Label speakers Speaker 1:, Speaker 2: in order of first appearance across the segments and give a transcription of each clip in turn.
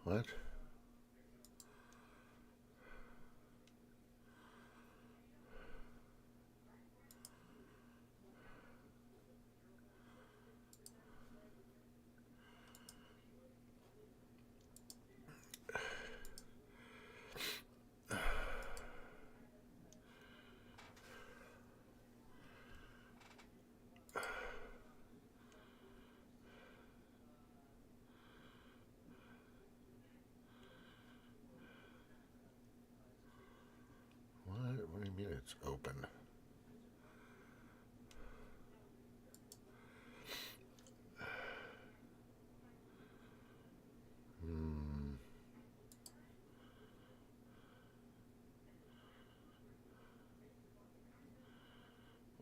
Speaker 1: What? What do you mean it's open?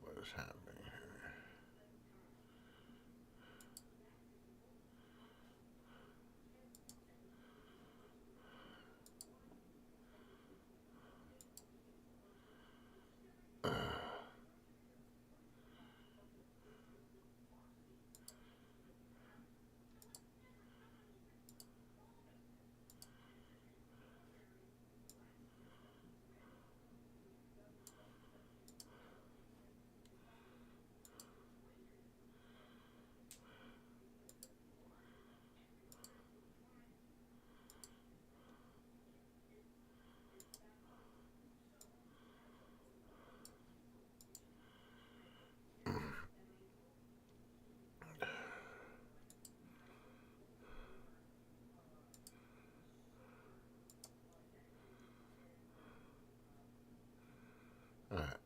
Speaker 1: What is happening here? Alright.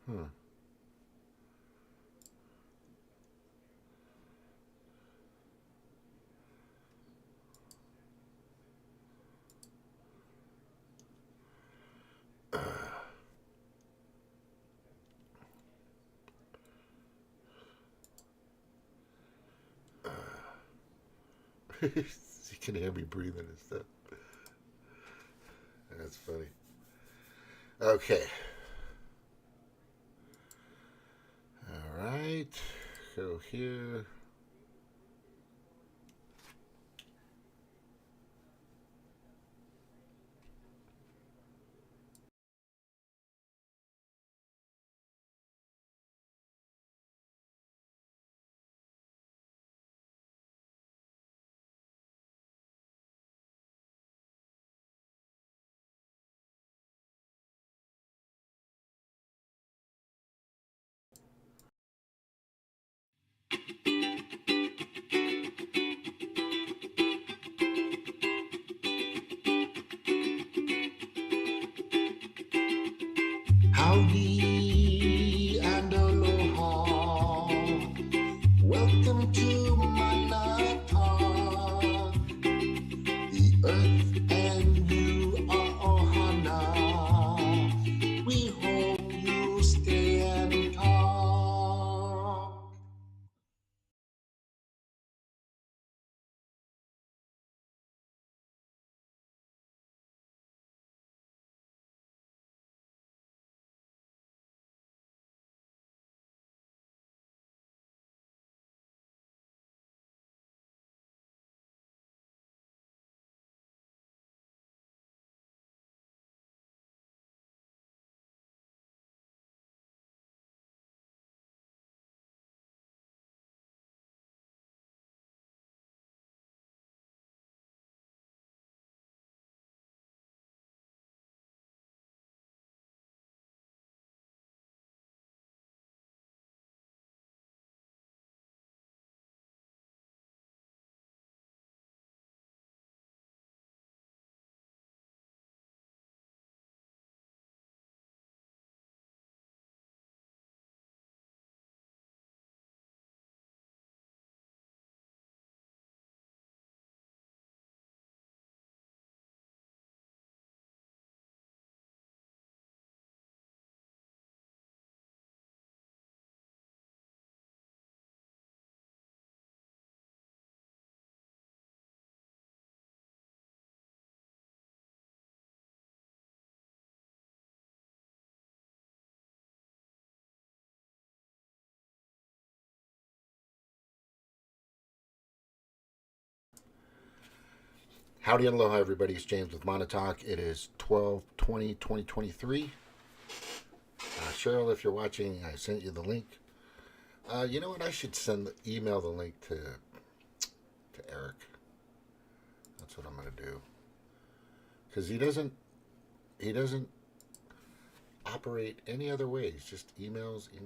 Speaker 1: Hmm. You can hear me breathing and stuff. That's funny. Okay. All right. Go here. Howdy and aloha. Welcome to Manata. The earth and you are ohana. We hope you stay and talk. Howdy and aloha, everybody. It's James with Monotalk. It is 12/20/2023. Cheryl, if you're watching, I sent you the link. You know what? I should email the link to Eric. That's what I'm going to do. Because he doesn't operate any other ways. Just emails. Let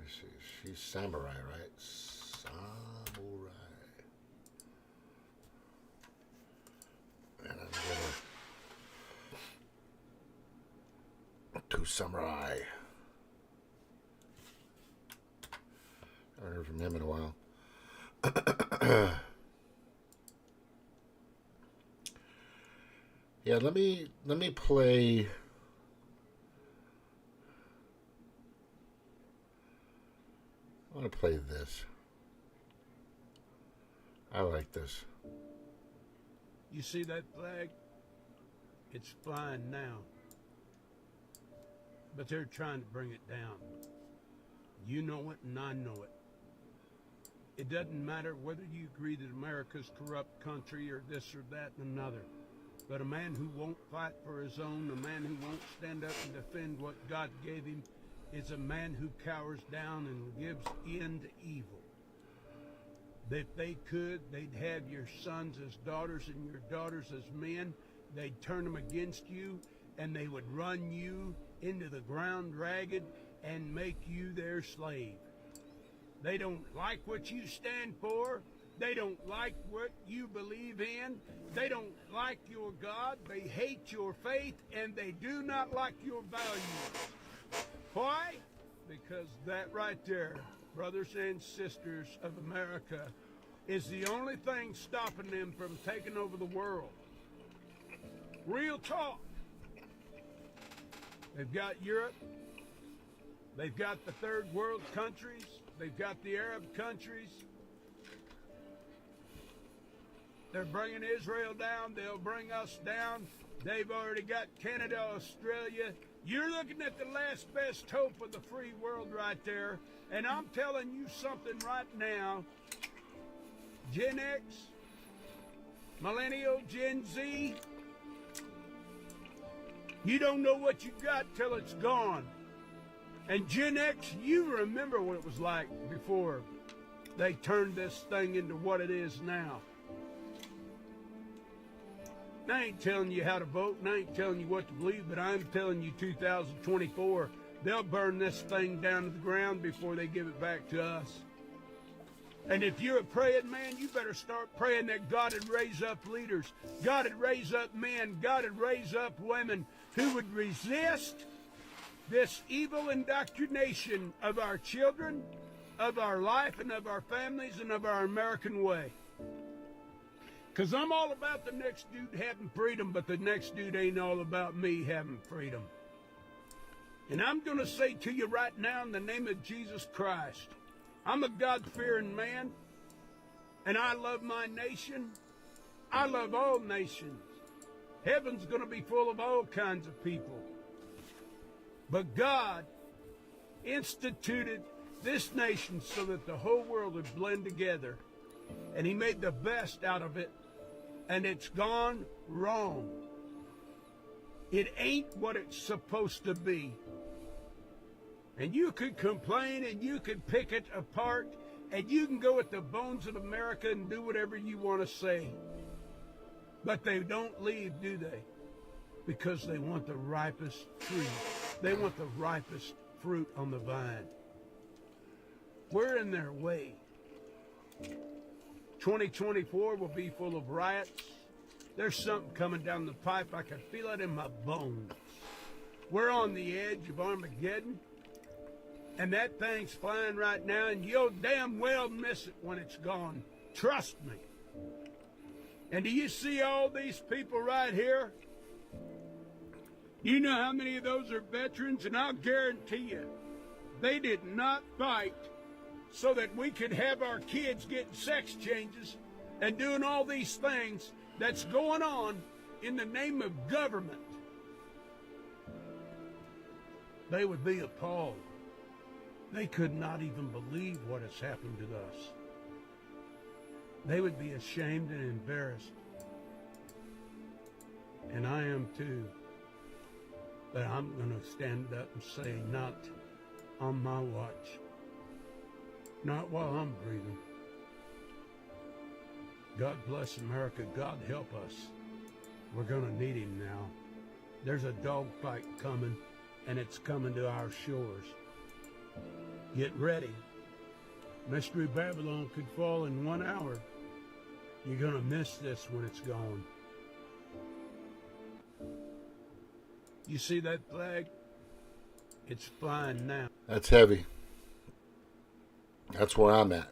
Speaker 1: me see. She's samurai, right? Samurai. And I'm gonna to samurai. I haven't heard from him in a while. Yeah, let me play. I want to play this. I like this.
Speaker 2: You see that flag? It's flying now. But they're trying to bring it down. You know it and I know it. It doesn't matter whether you agree that America's a corrupt country or this or that and another. But a man who won't fight for his own, a man who won't stand up and defend what God gave him, is a man who cowers down and gives in to evil. If they could, they'd have your sons as daughters and your daughters as men. They'd turn them against you, and they would run you into the ground ragged and make you their slave. They don't like what you stand for. They don't like what you believe in. They don't like your God. They hate your faith, and they do not like your values. Why? Because that right there, brothers and sisters of America, is the only thing stopping them from taking over the world. Real talk. They've got Europe. They've got the third world countries. They've got the Arab countries. They're bringing Israel down. They'll bring us down. They've already got Canada, Australia. You're looking at the last best hope of the free world right there. And I'm telling you something right now. Gen X, Millennial, Gen Z, you don't know what you got till it's gone. And Gen X, you remember what it was like before they turned this thing into what it is now. I ain't telling you how to vote, and I ain't telling you what to believe, but I'm telling you 2024, they'll burn this thing down to the ground before they give it back to us. And if you're a praying man, you better start praying that God would raise up leaders. God would raise up men. God would raise up women who would resist this evil indoctrination of our children, of our life, and of our families, and of our American way. Because I'm all about the next dude having freedom, but the next dude ain't all about me having freedom. And I'm going to say to you right now in the name of Jesus Christ, I'm a God-fearing man, and I love my nation. I love all nations. Heaven's going to be full of all kinds of people. But God instituted this nation so that the whole world would blend together. And He made the best out of it. And it's gone wrong. It ain't what it's supposed to be. And you could complain and you could pick it apart and you can go at the bones of America and do whatever you want to say. But they don't leave, do they? Because they want the ripest fruit. They want the ripest fruit on the vine. We're in their way. 2024 will be full of riots. There's something coming down the pipe. I can feel it in my bones. We're on the edge of Armageddon. And that thing's flying right now, and you'll damn well miss it when it's gone. Trust me. And do you see all these people right here? You know how many of those are veterans? And I'll guarantee you, they did not fight so that we could have our kids getting sex changes and doing all these things that's going on in the name of government. They would be appalled. They could not even believe what has happened to us. They would be ashamed and embarrassed. And I am too. But I'm going to stand up and say, not on my watch. Not while I'm breathing. God bless America. God help us. We're going to need him now. There's a dogfight coming, and it's coming to our shores. Get ready. Mystery Babylon could fall in 1 hour. You're going to miss this when it's gone. You see that flag? It's flying now.
Speaker 1: That's heavy. That's where I'm at.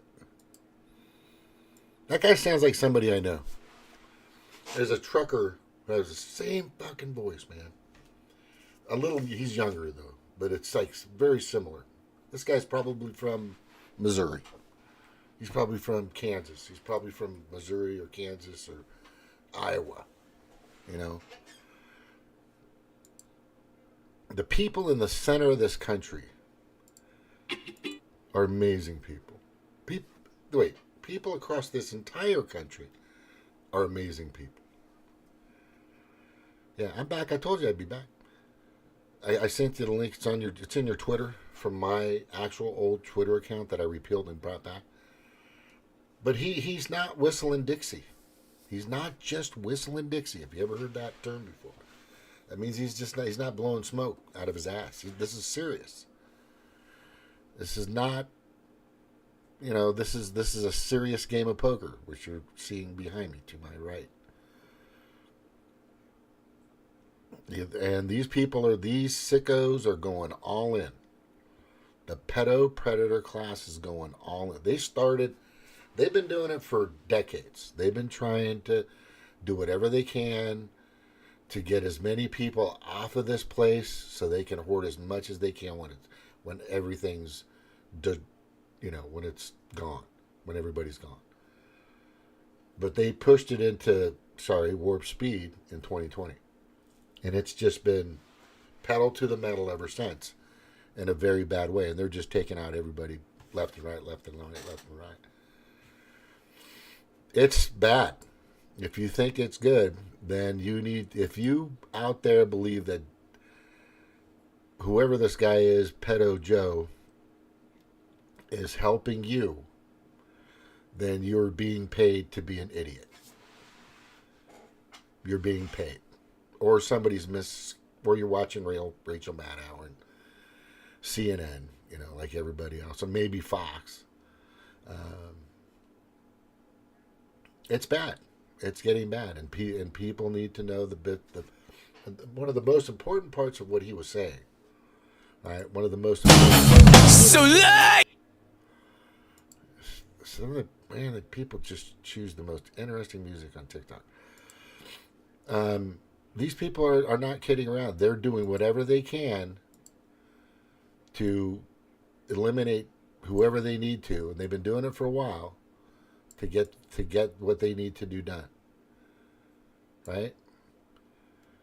Speaker 1: That guy sounds like somebody I know. There's a trucker who has the same fucking voice, man. He's younger though, but it's like very similar. This guy's probably from Missouri. He's probably from Kansas. He's probably from Missouri or Kansas or Iowa. You know? The people in the center of this country are amazing people. People across this entire country are amazing people. Yeah, I'm back. I told you I'd be back. I sent you the link. It's in your Twitter from my actual old Twitter account that I repealed and brought back. But he's not whistling Dixie. He's not just whistling Dixie. Have you ever heard that term before? That means he's not blowing smoke out of his ass. This is serious. This is not, this is a serious game of poker, which you're seeing behind me to my right. And these sickos are going all in. The pedo predator class is going all in. They've been doing it for decades. They've been trying to do whatever they can to get as many people off of this place so they can hoard as much as they can when everything's, when it's gone, when everybody's gone. But they pushed it into, warp speed in 2020. And it's just been pedal to the metal ever since in a very bad way. And they're just taking out everybody left and right, left and right, left and right. It's bad. If you think it's good, then if you out there believe that whoever this guy is, Pedo Joe, is helping you, then you're being paid to be an idiot. You're being paid. Or somebody's or you're watching Rachel Maddow and CNN, like everybody else, or maybe Fox. It's bad. It's getting bad, and people need to know one of the most important parts of what he was saying. Right, one of the most important parts. Some of the people just choose the most interesting music on TikTok. These people are not kidding around. They're doing whatever they can to eliminate whoever they need to, and they've been doing it for a while to get what they need to do done. Right?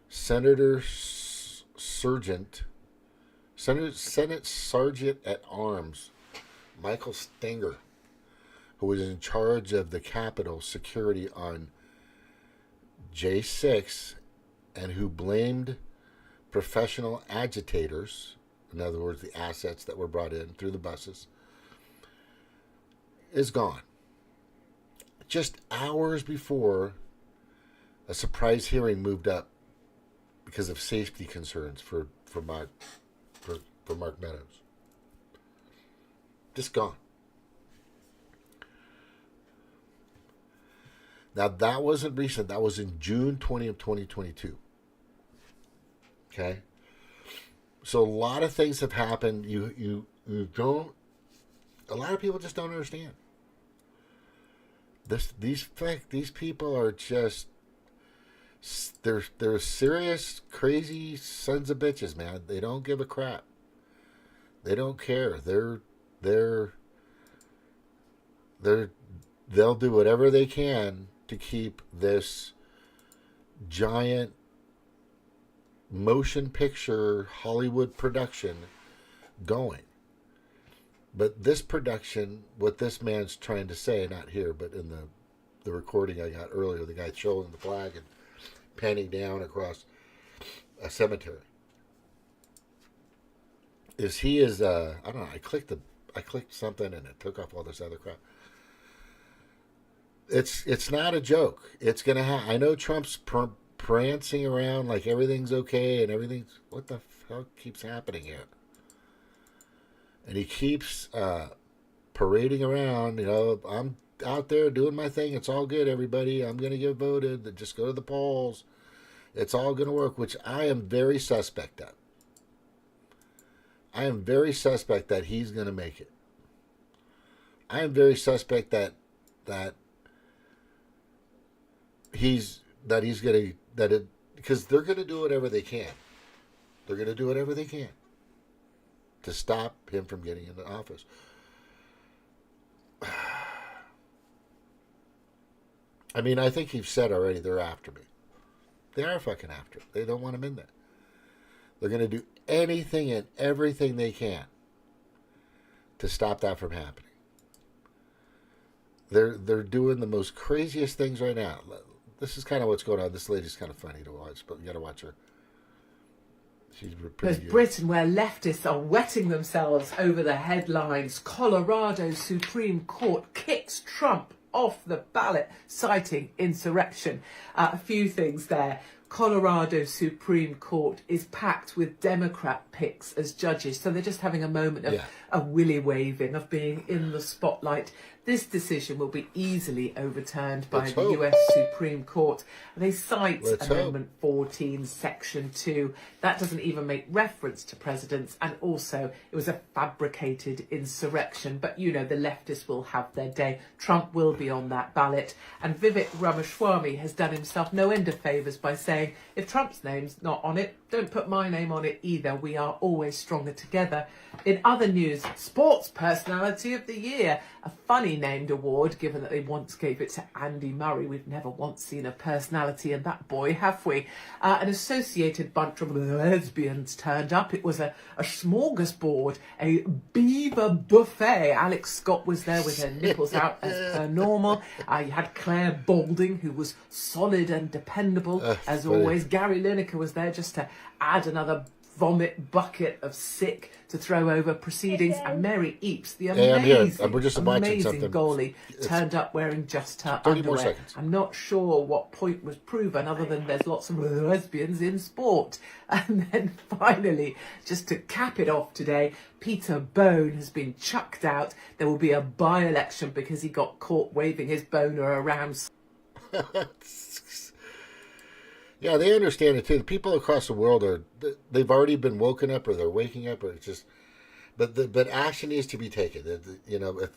Speaker 1: Senate Sergeant at Arms Michael Stenger, who was in charge of the Capitol security on J6 and who blamed professional agitators, in other words, the assets that were brought in through the buses, is gone. Just hours before a surprise hearing moved up because of safety concerns for Mark Meadows. Just gone. Now, that wasn't recent. That was in June 20th, 2022. Okay? So a lot of things have happened. You don't... A lot of people just don't understand. These people are just... They're serious, crazy sons of bitches, man. They don't give a crap. They don't care. They'll do whatever they can to keep this giant motion picture Hollywood production going. But this production, what this man's trying to say, not here, but in the recording I got earlier, the guy showing the flag and panning down across a cemetery, is he is I don't know. I clicked something and it took off all this other crap. It's not a joke. It's gonna happen. I know Trump's prancing around like everything's okay and everything's what the fuck keeps happening here, and he keeps parading around. You know, I'm out there doing my thing. It's all good, everybody. I'm gonna get voted. Just go to the polls. It's all gonna work, which I am very suspect of. I am very suspect that he's gonna make it. I am very suspect that he's gonna because they're gonna do whatever they can. They're gonna do whatever they can to stop him from getting into office. I mean, I think you've said already they're after me. They are fucking after him. They don't want him in there. They're gonna do anything and everything they can to stop that from happening. They're doing the most craziest things right now. This is kind of what's going on. This lady's kind of funny to watch, but you got to watch her. She's pretty
Speaker 3: There's
Speaker 1: good.
Speaker 3: Britain, where leftists are wetting themselves over the headlines. Colorado Supreme Court kicks Trump off the ballot, citing insurrection. A few things there. Colorado Supreme Court is packed with Democrat picks as judges, so they're just having a moment of a willy waving, of being in the spotlight. This decision will be easily overturned by the US Supreme Court. They cite Amendment 14, Section 2. That doesn't even make reference to presidents, and also it was a fabricated insurrection. But, you know, the leftists will have their day. Trump will be on that ballot. And Vivek Ramaswamy has done himself no end of favours by saying, if Trump's name's not on it, don't put my name on it either. We are always stronger together. In other news, Sports Personality of the Year, a funny named award, given that they once gave it to Andy Murray. We've never once seen a personality in that boy, have we? An associated bunch of lesbians turned up. It was a smorgasbord, a beaver buffet. Alex Scott was there with her nipples out as per normal. You had Claire Balding, who was solid and dependable as always. Gary Lineker was there just to add another vomit bucket of sick to throw over proceedings. And Mary Eaps, the amazing goalie, turned up wearing just her underwear. I'm not sure what point was proven other than there's lots of lesbians in sport. And then finally, just to cap it off today, Peter Bone has been chucked out. There will be a by-election because he got caught waving his boner around.
Speaker 1: Yeah, they understand it too. The people across the world they've already been woken up, or they're waking up, or it's just, but action needs to be taken. You know, if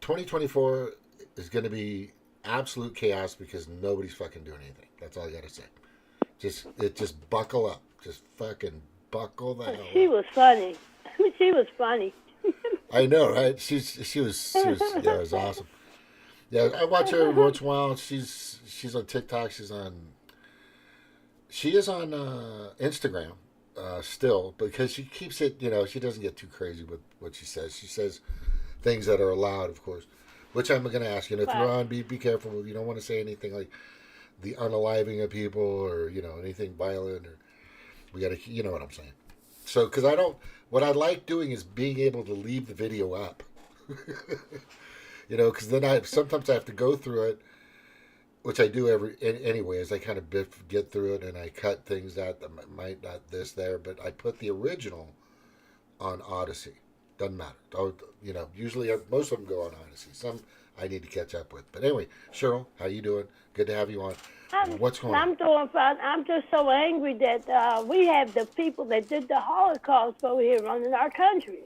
Speaker 1: 2024 is going to be absolute chaos because nobody's fucking doing anything. That's all I got to say. Just buckle up. Just fucking buckle the hell up.
Speaker 4: She was funny. She was funny.
Speaker 1: I know, right? She was yeah, it was awesome. Yeah, I watch her every once in a while. She's on TikTok. She is on Instagram still, because she keeps it, you know, she doesn't get too crazy with what she says. She says things that are allowed, of course, which I'm going to ask you. If you're on, be careful. You don't want to say anything like the unaliving of people, or, you know, anything violent, or we got to, you know what I'm saying. So, because what I like doing is being able to leave the video up, you know, because then sometimes I have to go through it, which I do anyway, as I kind of get through it, and I cut things that might not there, but I put the original on Odyssey. Doesn't matter. You know, usually most of them go on Odyssey. Some I need to catch up with. But anyway, Cheryl, how you doing? Good to have you on. What's going on?
Speaker 4: I'm doing fine. I'm just so angry that we have the people that did the Holocaust over here running our country.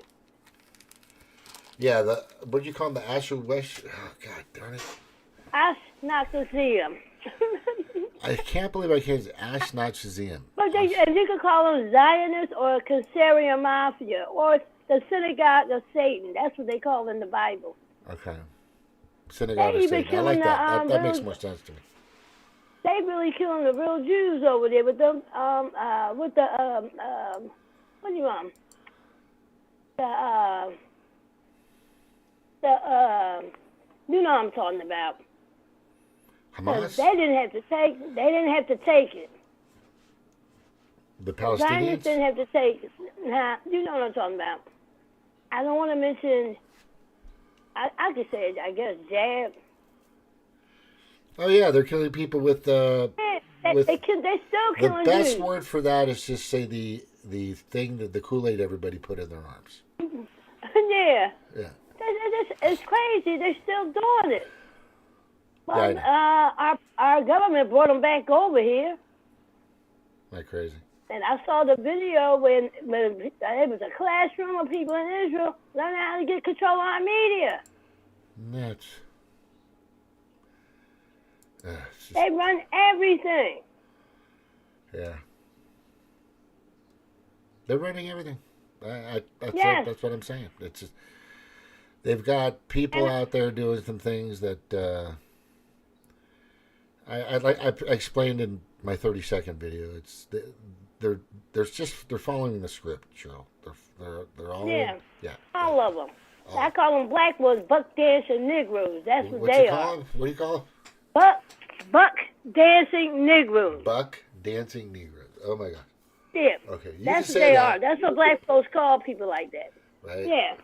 Speaker 1: Yeah, what do you call them? The Asher West? Oh, God darn it.
Speaker 4: Ashnazim.
Speaker 1: I can't believe I can't say Ashnazim.
Speaker 4: But you could call them Zionists or Caesarian Mafia or the Synagogue of Satan. That's what they call in the Bible.
Speaker 1: Okay. Synagogue of Satan. I like that. That makes more sense to me.
Speaker 4: They really killing the real Jews over there with them. What do you want? You know what I'm talking about. 'Cause
Speaker 1: Hamas,
Speaker 4: they didn't have to take. They didn't have to take it.
Speaker 1: the
Speaker 4: Zionists
Speaker 1: Palestinians.
Speaker 4: didn't have to take it. Nah, you know what I'm talking about. I don't want to mention. I could say it, I guess jab.
Speaker 1: Oh yeah, they're killing people with with
Speaker 4: They still
Speaker 1: the
Speaker 4: killing
Speaker 1: best
Speaker 4: Jews.
Speaker 1: word for that is just say the thing that the Kool-Aid everybody put in their arms.
Speaker 4: Yeah.
Speaker 1: Yeah.
Speaker 4: It's crazy. They're still doing it.
Speaker 1: Yeah,
Speaker 4: Well,
Speaker 1: I know.
Speaker 4: our government brought them back over here,
Speaker 1: Like crazy.
Speaker 4: and I saw the video when it was a classroom of people in Israel learning how to get control of our media.
Speaker 1: Nuts. It's just,
Speaker 4: They run everything.
Speaker 1: yeah. They're running everything.
Speaker 4: Yes.
Speaker 1: That's what I'm saying. It's just, they've got people out there doing some things that I explained in my 30-second video. It's they're following the script, Cheryl. They're all
Speaker 4: Yeah.
Speaker 1: yeah.
Speaker 4: All of them.
Speaker 1: Oh.
Speaker 4: I call them black ones, buck dancing Negroes. That's what
Speaker 1: What's
Speaker 4: they
Speaker 1: it
Speaker 4: are.
Speaker 1: called? What do you call them?
Speaker 4: Buck dancing Negroes.
Speaker 1: Buck dancing Negroes. Oh my God.
Speaker 4: Yeah.
Speaker 1: Okay, you
Speaker 4: That's
Speaker 1: can
Speaker 4: what
Speaker 1: say
Speaker 4: they
Speaker 1: that,
Speaker 4: are. That's what black folks call people like that.
Speaker 1: right?
Speaker 4: Yeah.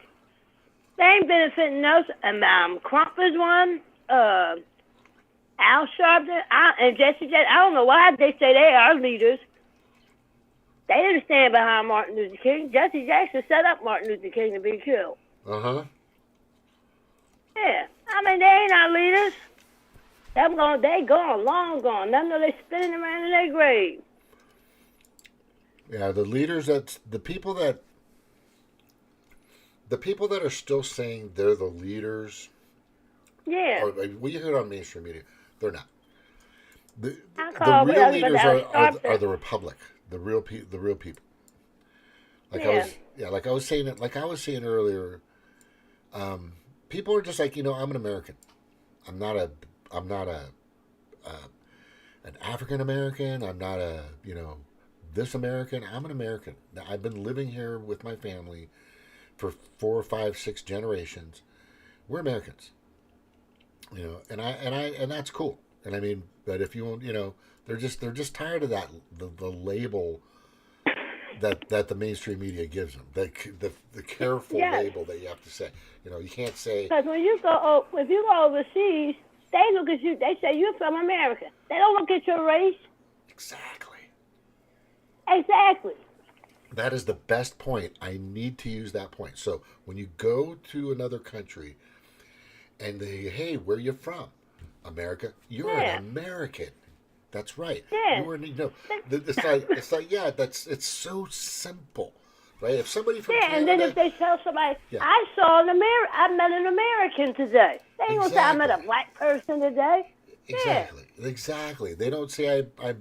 Speaker 4: They ain't benefiting us. And Crump is one. Al Sharpton and Jesse Jackson. I don't know why they say they are leaders. They didn't stand behind Martin Luther King. Jesse Jackson set up Martin Luther King to be killed.
Speaker 1: Uh-huh.
Speaker 4: Yeah. I mean, they ain't our leaders. They gone, long gone. None of they spinning around in their grave.
Speaker 1: Yeah, the leaders the people that are still saying they're the leaders.
Speaker 4: Yeah.
Speaker 1: Or we hear it on mainstream media. They're not. The
Speaker 4: call
Speaker 1: real
Speaker 4: everybody
Speaker 1: leaders
Speaker 4: Al Sharpton.
Speaker 1: are the Republic. The real people.
Speaker 4: Yeah.
Speaker 1: Like I was saying earlier, people are just like, I'm an American. I'm not an African American. I'm not this American. I'm an American. I've been living here with my family for 4, 5, 6 generations. We're Americans. And that's cool. And I mean, but if you they're just tired of that the label that the mainstream media gives them, the careful
Speaker 4: Yes.
Speaker 1: label that you have to say. You can't say
Speaker 4: Because if you go overseas, they look at you. They say you're from America. They don't look at your race.
Speaker 1: exactly.
Speaker 4: Exactly.
Speaker 1: That is the best point. I need to use that point. So when you go to another country and hey, where are you from? America. You're
Speaker 4: Yeah.
Speaker 1: an American. That's right.
Speaker 4: Yeah.
Speaker 1: It's like yeah. It's so simple, right? If somebody from
Speaker 4: Yeah, and then
Speaker 1: Canada,
Speaker 4: if they tell somebody,
Speaker 1: Yeah.
Speaker 4: I met an American today. They ain't gonna say I met a
Speaker 1: Exactly.
Speaker 4: black person today.
Speaker 1: Exactly. They don't say I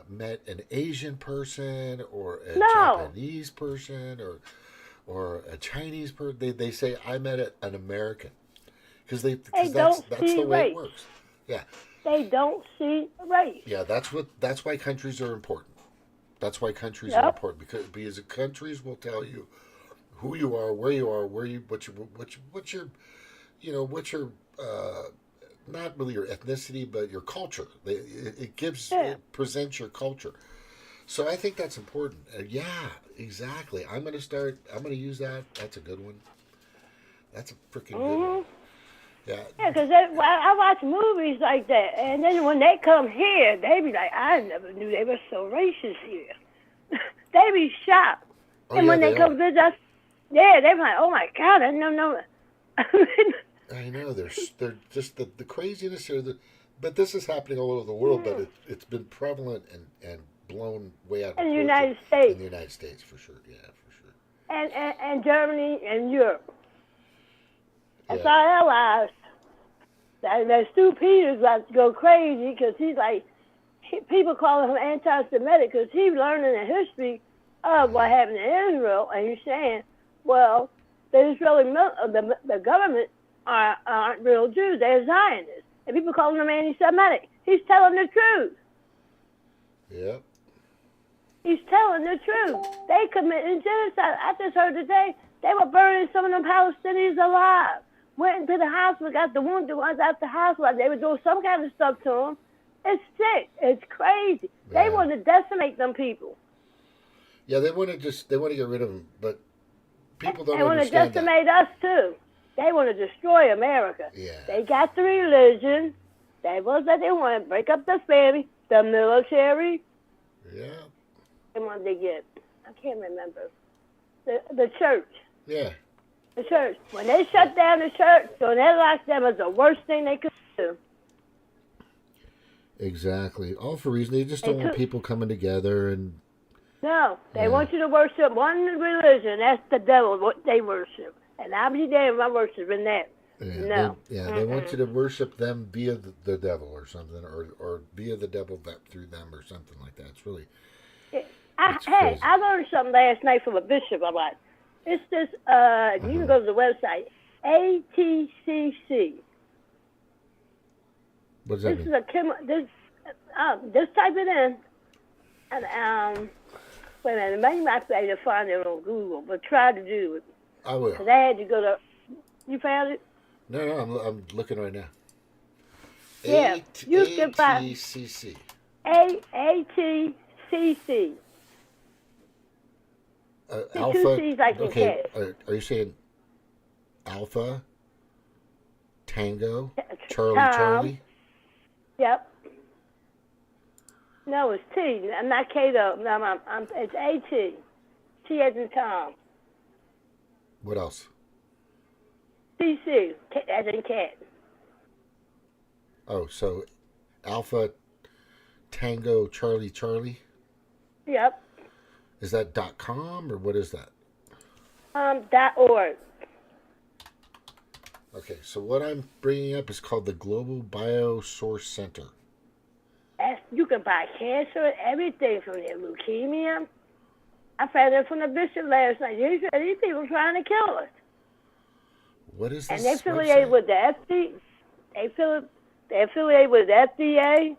Speaker 1: met an Asian person or a
Speaker 4: No.
Speaker 1: Japanese person or a Chinese person. They say I met an American because that's
Speaker 4: don't
Speaker 1: the
Speaker 4: see
Speaker 1: way
Speaker 4: race.
Speaker 1: it works. Yeah,
Speaker 4: They don't see race.
Speaker 1: yeah. That's why countries are important. That's why countries
Speaker 4: Yep.
Speaker 1: are important because countries will tell you who you are, what's your not really your ethnicity, but your culture. It presents your culture. So I think that's important. Yeah, exactly. I'm going to use that. That's a good one. That's a freaking good one. Yeah.
Speaker 4: Yeah, because I watch movies like that, and then when they come here, they be like, I never knew they were so racist here. They be shocked.
Speaker 1: Oh,
Speaker 4: And
Speaker 1: yeah,
Speaker 4: when they come visit us, they be like, oh my God, I didn't know.
Speaker 1: I know. They're just the craziness here. But this is happening all over the world, but it's been prevalent and blown way out of
Speaker 4: In the
Speaker 1: proportion
Speaker 4: United States.
Speaker 1: In the United States, for sure. Yeah, for sure.
Speaker 4: and Germany and Europe. That's
Speaker 1: Yeah.
Speaker 4: our allies. That Stu Peters about to go crazy because he's like, people call him anti-Semitic because he's learning the history of what happened in Israel, and he's saying, well, the Israeli the government aren't real Jews; they're Zionists, and people calling him anti-Semitic. He's telling the truth.
Speaker 1: Yep.
Speaker 4: He's telling the truth. They committed genocide. I just heard today they were burning some of them Palestinians alive. Went into the hospital, got the wounded ones out the hospital. They were doing some kind of stuff to them. It's sick. It's crazy.
Speaker 1: Yeah.
Speaker 4: They want to decimate them people.
Speaker 1: Yeah, they want to get rid of them, but people don't
Speaker 4: They want to
Speaker 1: understand that.
Speaker 4: decimate us too. They want to destroy America.
Speaker 1: Yeah.
Speaker 4: They got the religion. They want to break up the family, the military.
Speaker 1: Yeah.
Speaker 4: And what they get, I can't remember. The church.
Speaker 1: Yeah.
Speaker 4: The church. When they shut down the church, so they locked them, was the worst thing they could do.
Speaker 1: Exactly. All for reason they just don't want people coming together and.
Speaker 4: No, they want you to worship one religion. That's the devil. What they worship, and I'll be damned if I'm worshiping that. No.
Speaker 1: They want you to worship them via the devil or something, or via the devil through them or something like that. It's really.
Speaker 4: Hey, I learned something last night from a bishop. I'm like, it's this. You can go to the website, ATCC.
Speaker 1: What does that mean?
Speaker 4: Just type it in, and wait a minute, maybe I be able to find it on Google, but try to do it.
Speaker 1: I will.
Speaker 4: Because I had to go to. You found it?
Speaker 1: No, I'm looking right now.
Speaker 4: Yeah, you can find
Speaker 1: ATCC.
Speaker 4: ATCC.
Speaker 1: Alpha.
Speaker 4: Two C's like in
Speaker 1: Okay,
Speaker 4: cat.
Speaker 1: are you saying Alpha, Tango,
Speaker 4: Tom.
Speaker 1: Charlie?
Speaker 4: Yep. No, it's T. I'm not K though. No, it's AT. T as in Tom.
Speaker 1: What else?
Speaker 4: CC as in cat.
Speaker 1: Oh, so Alpha, Tango, Charlie.
Speaker 4: Yep.
Speaker 1: Is that .com or what is that?
Speaker 4: .org.
Speaker 1: Okay, so what I'm bringing up is called the Global Biosource Center.
Speaker 4: You can buy cancer, everything from there. Leukemia. I found it from the bishop last night. He said these people trying to kill us.
Speaker 1: What is this?
Speaker 4: And they affiliate with the FDA. They affiliate with the FDA,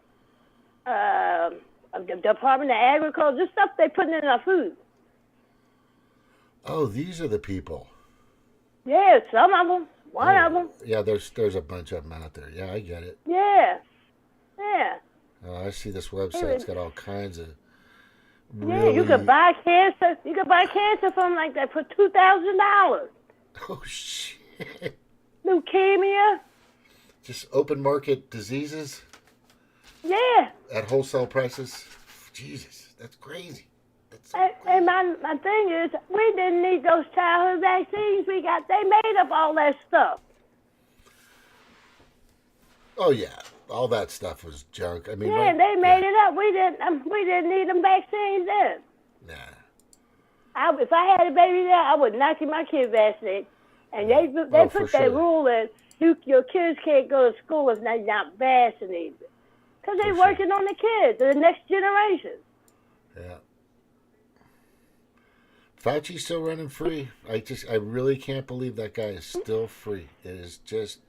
Speaker 4: the Department of Agriculture. Just stuff they putting in our food.
Speaker 1: Oh, these are the people.
Speaker 4: Yeah, some of them. One of them.
Speaker 1: Yeah, there's a bunch of them out there. Yeah, I get it.
Speaker 4: Yeah.
Speaker 1: I see this website. It's got all kinds of.
Speaker 4: Yeah, you can buy cancer. You can buy cancer from like that for $2,000.
Speaker 1: Oh shit!
Speaker 4: Leukemia.
Speaker 1: Just open market diseases.
Speaker 4: Yeah.
Speaker 1: At wholesale prices. Jesus, that's crazy.
Speaker 4: And my thing is, we didn't need those childhood vaccines we got. They made up all that stuff.
Speaker 1: Oh yeah, all that stuff was junk. I mean,
Speaker 4: yeah, they made it up. We didn't need them vaccines then.
Speaker 1: Nah.
Speaker 4: If I had a baby there, I would not get my kid vaccinated. And they put that rule that your kids can't go to school if they're not vaccinated, because they're working on the kids, the next generation.
Speaker 1: Yeah. Fauci's still running free. I really can't believe that guy is still free. It is just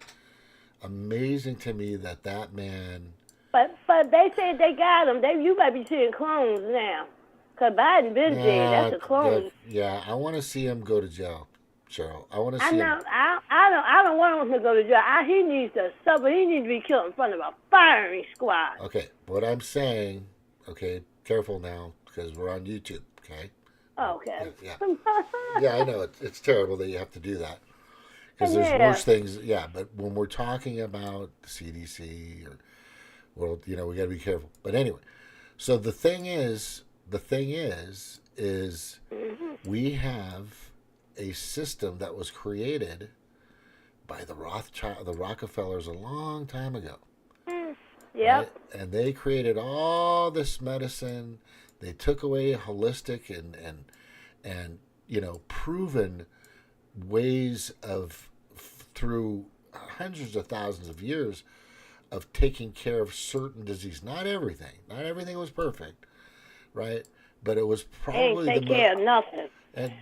Speaker 1: amazing to me that man.
Speaker 4: But they said they got him. You might be seeing clones now, because Biden been dead. That's a clone.
Speaker 1: Yeah, I want to see him go to jail, Cheryl. I want to see him.
Speaker 4: I don't want him to go to jail. He needs to suffer. He needs to be killed in front of a firing squad.
Speaker 1: Okay, what I'm saying. Okay, careful now because we're on YouTube. Okay.
Speaker 4: Okay.
Speaker 1: Yeah. Yeah, I know it's terrible that you have to do that because there's worse things. Yeah, but when we're talking about the CDC or world, we got to be careful. But anyway, so the thing is, we have a system that was created by the Rockefellers a long time ago.
Speaker 4: Yep.
Speaker 1: Right? And they created all this medicine. They took away holistic and proven ways of through hundreds of thousands of years of taking care of certain disease. Not everything. Not everything was perfect, right? But it was probably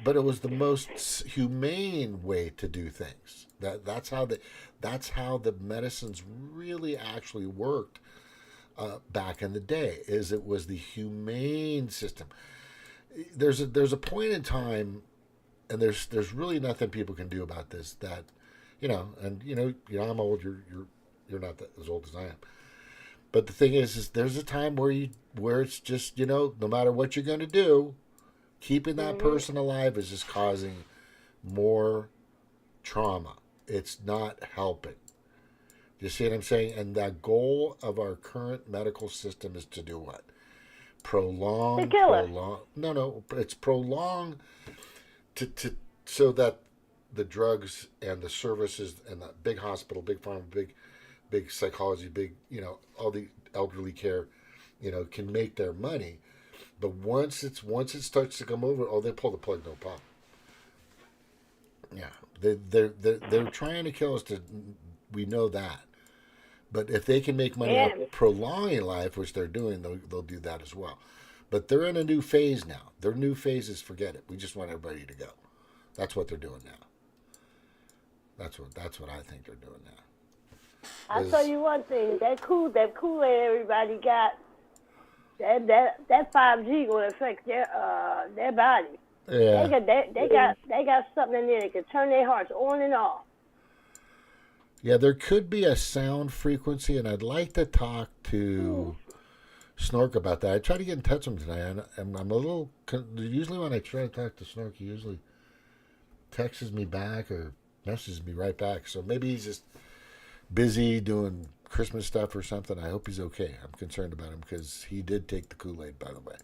Speaker 1: but it was the most humane way to do things. That's how the medicines really actually worked back in the day. It was the humane system. there's a point in time, and there's really nothing people can do about this. That, and I'm old. You're not as old as I am. But the thing is there's a time where it's just, no matter what you're going to do, keeping that person alive is just causing more trauma. It's not helping. You see what I'm saying? And the goal of our current medical system is to do what? Prolong. No, it's prolong so that the drugs and the services and the big hospital, big pharma, big psychology, all the elderly care, can make their money. But once it starts to come over, they pull the plug, no problem. Yeah, they're trying to kill us. We know that. But if they can make money out prolonging life, which they're doing, they'll do that as well. But they're in a new phase now. Their new phase is forget it. We just want everybody to go. That's what they're doing now. That's what I think they're doing now.
Speaker 4: I'll tell you one thing. That Kool-Aid everybody got, that 5G will affect their body.
Speaker 1: Yeah.
Speaker 4: They got something in there that can turn their hearts on and off.
Speaker 1: Yeah, there could be a sound frequency, and I'd like to talk to Snork about that. I tried to get in touch with him today, and I'm a little... Usually when I try to talk to Snork, he usually texts me back or messages me right back. So maybe he's just busy doing Christmas stuff or something. I hope he's okay. I'm concerned about him because he did take the Kool-Aid, by the way.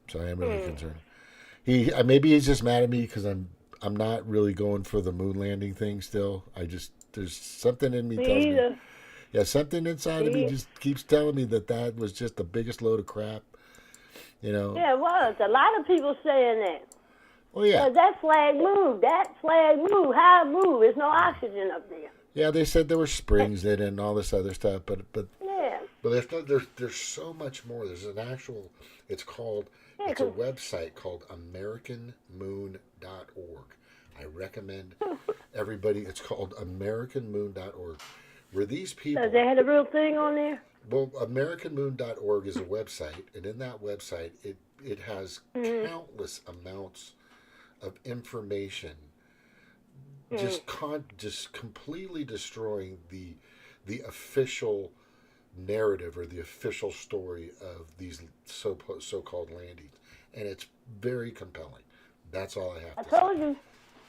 Speaker 1: So I am really concerned. Maybe he's just mad at me because I'm not really going for the moon landing thing still. There's something in me tells me. Yeah, something inside of me just keeps telling me that was just the biggest load of crap.
Speaker 4: Yeah, it was. A lot of people saying that.
Speaker 1: Well, yeah.
Speaker 4: That flag moved. How it moved? There's no oxygen up there.
Speaker 1: Yeah, they said there were springs in it and all this other stuff, but
Speaker 4: yeah.
Speaker 1: But there's so much more. There's an actual. It's a website called AmericanMoon.org. I recommend everybody. It's called AmericanMoon.org. Where these people.
Speaker 4: So they had a real thing on there?
Speaker 1: Well, AmericanMoon.org is a website, and in that website, it has countless amounts of information, just completely destroying the official narrative or the official story of these so-called landings, and it's very compelling. That's all I have to say. I
Speaker 4: told you.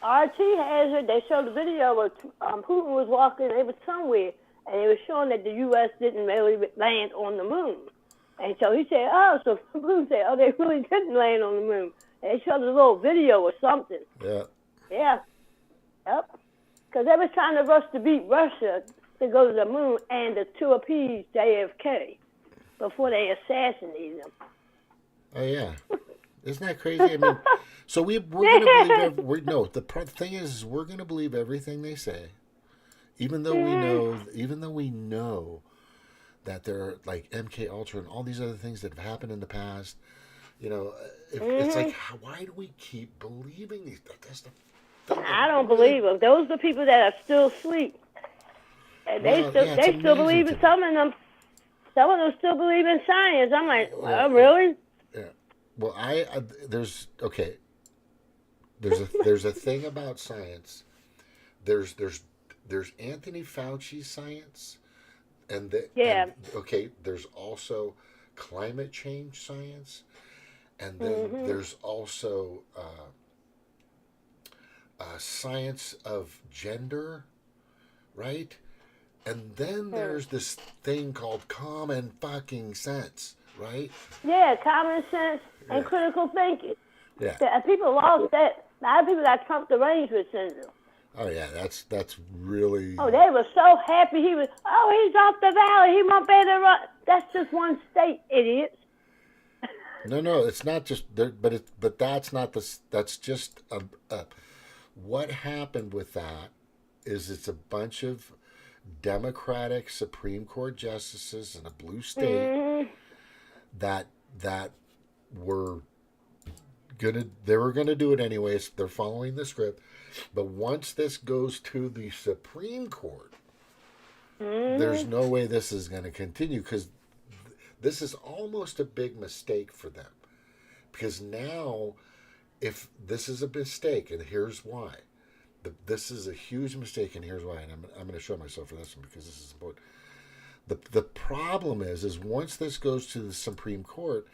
Speaker 4: RT has it. They showed a video where Putin was walking. They were somewhere, and it was showing that the U.S. didn't really land on the moon. And so he said, so Putin said, they really didn't land on the moon. And they showed a little video or something.
Speaker 1: Yeah.
Speaker 4: Yeah. Yep. Because they were trying to rush to beat Russia to go to the moon and to appease JFK before they assassinated him.
Speaker 1: Oh, yeah. Isn't that crazy? I mean, so we're going to believe... the thing is we're going to believe everything they say, even though we know that there are like MK Ultra and all these other things that have happened in the past. It's like, why do we keep believing these? That's the thing.
Speaker 4: I don't believe them. Those are the people that are still asleep. And they still believe in some of them. Some of them still believe in science. I'm like, really?
Speaker 1: Yeah. Well, there's a thing about science. There's Anthony Fauci's science, there's also climate change science, and then there's also science of gender, right? And then there's this thing called common fucking sense, right?
Speaker 4: Yeah, common sense and critical thinking.
Speaker 1: Yeah.
Speaker 4: People lost that. A lot of people got Trump derangement syndrome.
Speaker 1: Oh, yeah, that's really...
Speaker 4: Oh, they were so happy he's off the valley. He won't be able to run. That's just one state, idiots.
Speaker 1: No, it's not just... But that's not the... That's just... what happened with that is it's a bunch of Democratic Supreme Court justices in a blue state that were gonna do it anyways. They're following the script, but once this goes to the Supreme Court, there's no way this is going to continue because this is almost a big mistake for them, Because now, if this is a mistake, and here's why. This is a huge mistake, and here's why. And I'm going to show myself for this one because this is important. The problem is once this goes to the Supreme Court,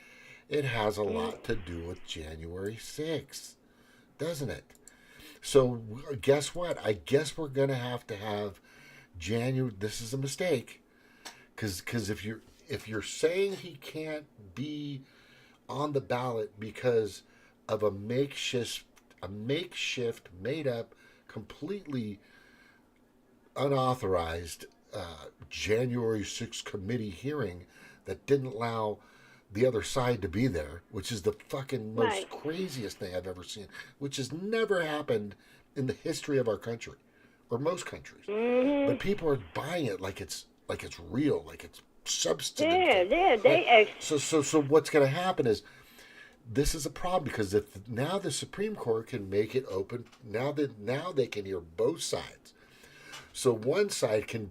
Speaker 1: it has a lot to do with January 6th, doesn't it? So guess what? I guess we're going to have January. This is a mistake, because if you're saying he can't be on the ballot because of a makeshift, made up, completely unauthorized January 6th committee hearing that didn't allow the other side to be there, which is the fucking most craziest thing I've ever seen, which has never happened in the history of our country, or most countries. But people are buying it like it's real, like it's substantive.
Speaker 4: Yeah.
Speaker 1: So what's going to happen is this is a problem, because if now the Supreme Court can make it open, now they can hear both sides. So one side can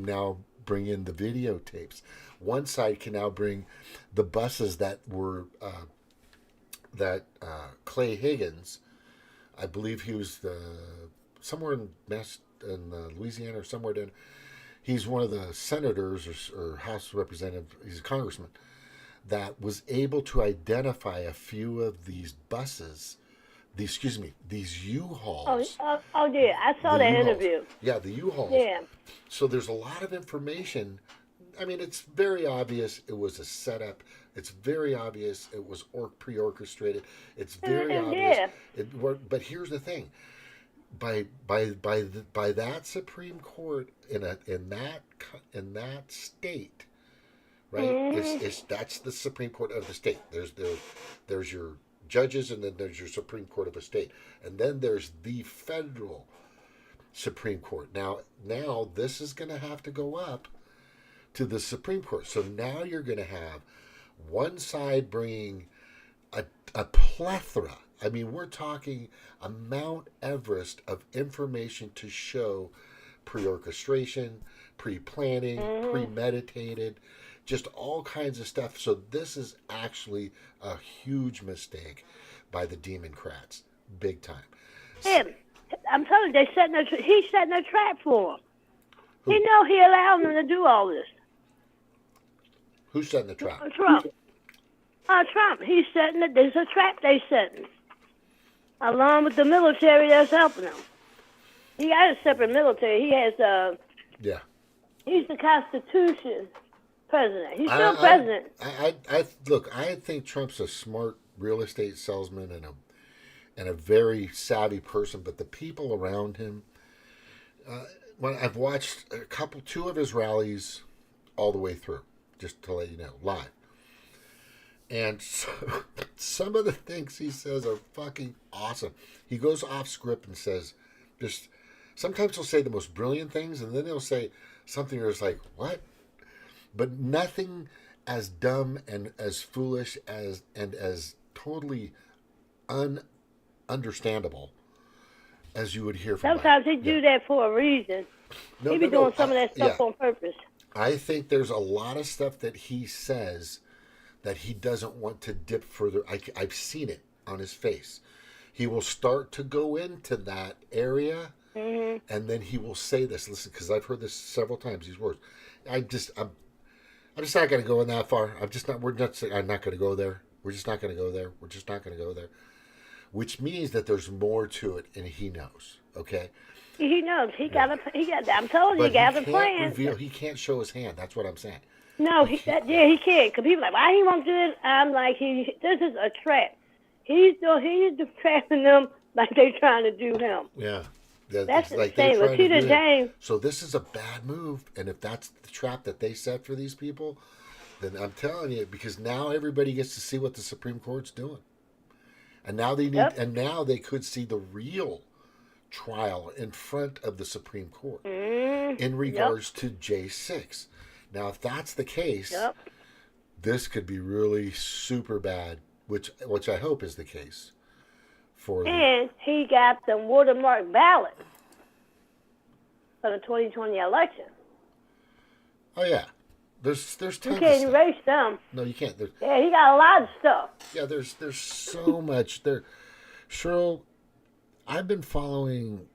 Speaker 1: now bring in the videotapes. One side can now bring the buses that were Clay Higgins, I believe he was somewhere in Louisiana or somewhere down. He's one of the senators or House representative. He's a congressman that was able to identify a few of these buses. These U-Hauls.
Speaker 4: Oh, yeah, I saw that interview.
Speaker 1: Yeah, the U-Hauls.
Speaker 4: Yeah.
Speaker 1: So there's a lot of information. I mean, it's very obvious it was a setup. It's very obvious it was pre-orchestrated. It's very obvious. But here's the thing: by that Supreme Court in that state, right? That's the Supreme Court of the state. There's your judges, and then there's your Supreme Court of a state, and then there's the federal Supreme Court. Now this is going to have to go up to the Supreme Court. So now you're going to have one side bringing a plethora. I mean, we're talking a Mount Everest of information to show pre-orchestration, pre-planning, premeditated, just all kinds of stuff. So this is actually a huge mistake by the Democrats, big time.
Speaker 4: Him, I'm telling you, he's setting a trap for him. He know he allowed them to do all this.
Speaker 1: Who's setting the trap?
Speaker 4: Trump. Trump. He's setting it. There's a trap they setting, along with the military that's helping him. He got a separate military. He has
Speaker 1: Yeah.
Speaker 4: He's the Constitution president. He's still president.
Speaker 1: I think Trump's a smart real estate salesman and a very savvy person, but the people around him. When I've watched two of his rallies all the way through, just to let you know, live. And so, some of the things he says are fucking awesome. He goes off script and says, sometimes he'll say the most brilliant things, and then he'll say something that's like, what? But nothing as dumb and as foolish and as totally ununderstandable as you would hear from
Speaker 4: Sometimes he do that for a reason. He be doing some of that stuff on purpose.
Speaker 1: I think there's a lot of stuff that he says that he doesn't want to dip further. I've seen it on his face. He will start to go into that area, and then he will say this. Listen, because I've heard this several times. These words. I'm just not going to go in that far. I'm not going to go there. We're just not going to go there. We're just not going to go there. Which means that there's more to it, and he knows. Okay.
Speaker 4: He knows. He got. I'm telling you, he got a plan.
Speaker 1: He can't show his hand. That's what I'm saying.
Speaker 4: No, he can't. Because people are like, why he won't do it? I'm like, this is a trap. He's trapping them like they're trying to do him.
Speaker 1: Yeah.
Speaker 4: That's the same with Peter James.
Speaker 1: So this is a bad move, and if that's the trap that they set for these people, then I'm telling you, because now everybody gets to see what the Supreme Court's doing, and now they could see the real trial in front of the Supreme Court in regards to J6. Now, if that's the case, this could be really super bad, which I hope is the case. And
Speaker 4: he got the watermark ballot for the 2020 election.
Speaker 1: Oh, yeah. There's
Speaker 4: You
Speaker 1: tons of
Speaker 4: can't
Speaker 1: stuff.
Speaker 4: erase them.
Speaker 1: No, you can't.
Speaker 4: Yeah, he got a lot of stuff.
Speaker 1: Yeah, there's so much there. Cheryl, I've been following,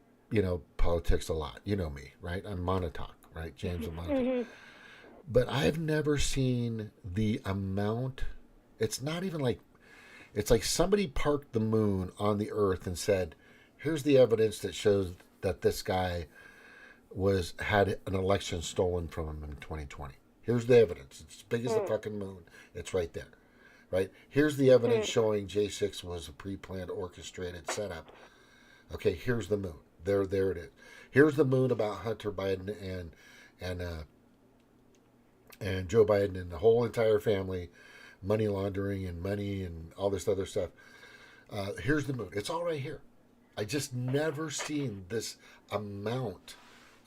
Speaker 1: politics a lot. You know me, right? I'm Montauk, right? James of Montauk. But I've never seen the amount. It's not even like, it's like somebody parked the moon on the earth and said, here's the evidence that shows that this guy had an election stolen from him in 2020. Here's the evidence. It's as big as the fucking moon. It's right there. Right? Here's the evidence showing J6 was a pre-planned, orchestrated setup. Okay, here's the moon. There it is. Here's the moon about Hunter Biden and Joe Biden and the whole entire family, money laundering and money and all this other stuff. Here's the moon. It's all right here. I just never seen this amount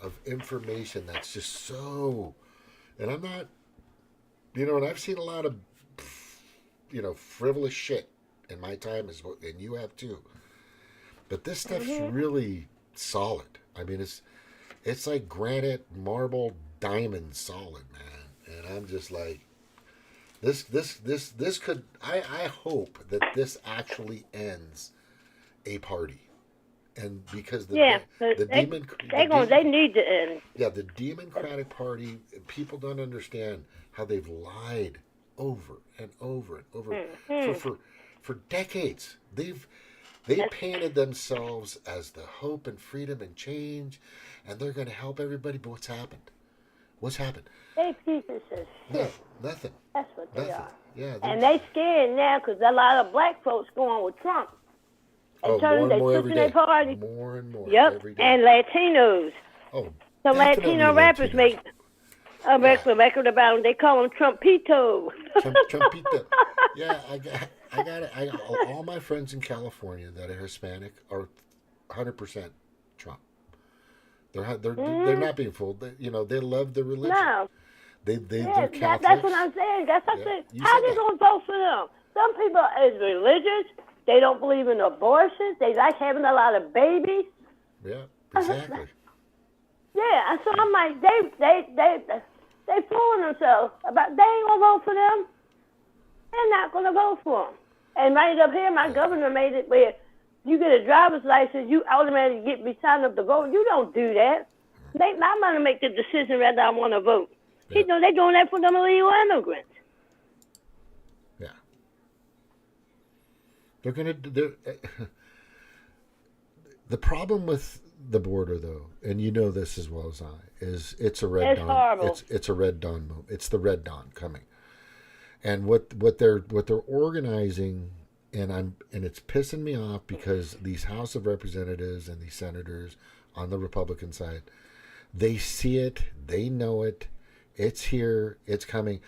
Speaker 1: of information that's just so. And I'm not, and I've seen a lot of, frivolous shit in my time, and you have too. But this stuff's really solid. I mean, it's like granite, marble, diamond solid, man. And I'm just like, this could. I hope that this actually ends a party, and because
Speaker 4: They need to end.
Speaker 1: Yeah, the Democratic Party, people don't understand how they've lied over and over and over for decades. They painted themselves as the hope and freedom and change, and they're going to help everybody. But what's happened? What's happened?
Speaker 4: They pieces of shit.
Speaker 1: No, nothing.
Speaker 4: That's what they are.
Speaker 1: Yeah,
Speaker 4: and they scared now because a lot of black folks going with Trump. And
Speaker 1: more and more every day.
Speaker 4: Party.
Speaker 1: More and more every day.
Speaker 4: And Latinos.
Speaker 1: Oh,
Speaker 4: some Latino rappers make a record about them. They call them Trumpito.
Speaker 1: Trumpito. Yeah, I got it. All my friends in California that are Hispanic are 100% Trump. They're not being fooled. They love the religion.
Speaker 4: No.
Speaker 1: They're Catholics.
Speaker 4: That's what I'm saying. That's what I said. How they gonna vote for them? Some people is religious. They don't believe in abortions. They like having a lot of babies.
Speaker 1: Yeah, exactly.
Speaker 4: Yeah, so I'm like, they fooling themselves about they ain't gonna vote for them. They're not gonna vote for them. And right up here, my governor made it where you get a driver's license, you automatically get me signed up to vote. You don't do that. I'm gonna make the decision whether I want to vote.
Speaker 1: Yeah.
Speaker 4: They're doing that for them illegal immigrants.
Speaker 1: Yeah. The problem with the border, though, and you know this as well as I, is it's a red dawn.
Speaker 4: Horrible.
Speaker 1: It's a red dawn move. It's the red dawn coming, and what they're organizing, and it's pissing me off because these House of Representatives and these senators on the Republican side, they see it, they know it, it's here, it's coming.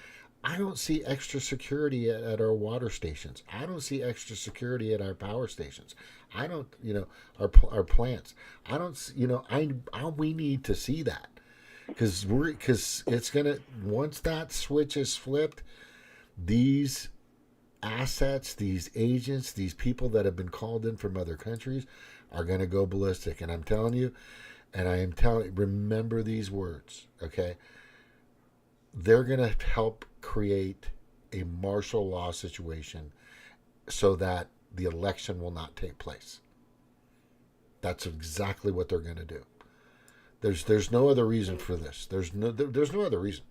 Speaker 1: I don't see extra security at our water stations. I don't see extra security at our power stations. I don't, our plants. I don't, we need to see that because it's gonna, once that switch is flipped, these assets, these agents, these people that have been called in from other countries are gonna go ballistic. And I'm telling you, remember these words, okay? They're going to help create a martial law situation so that the election will not take place. That's exactly what they're going to do. There's no other reason for this. There's no other reason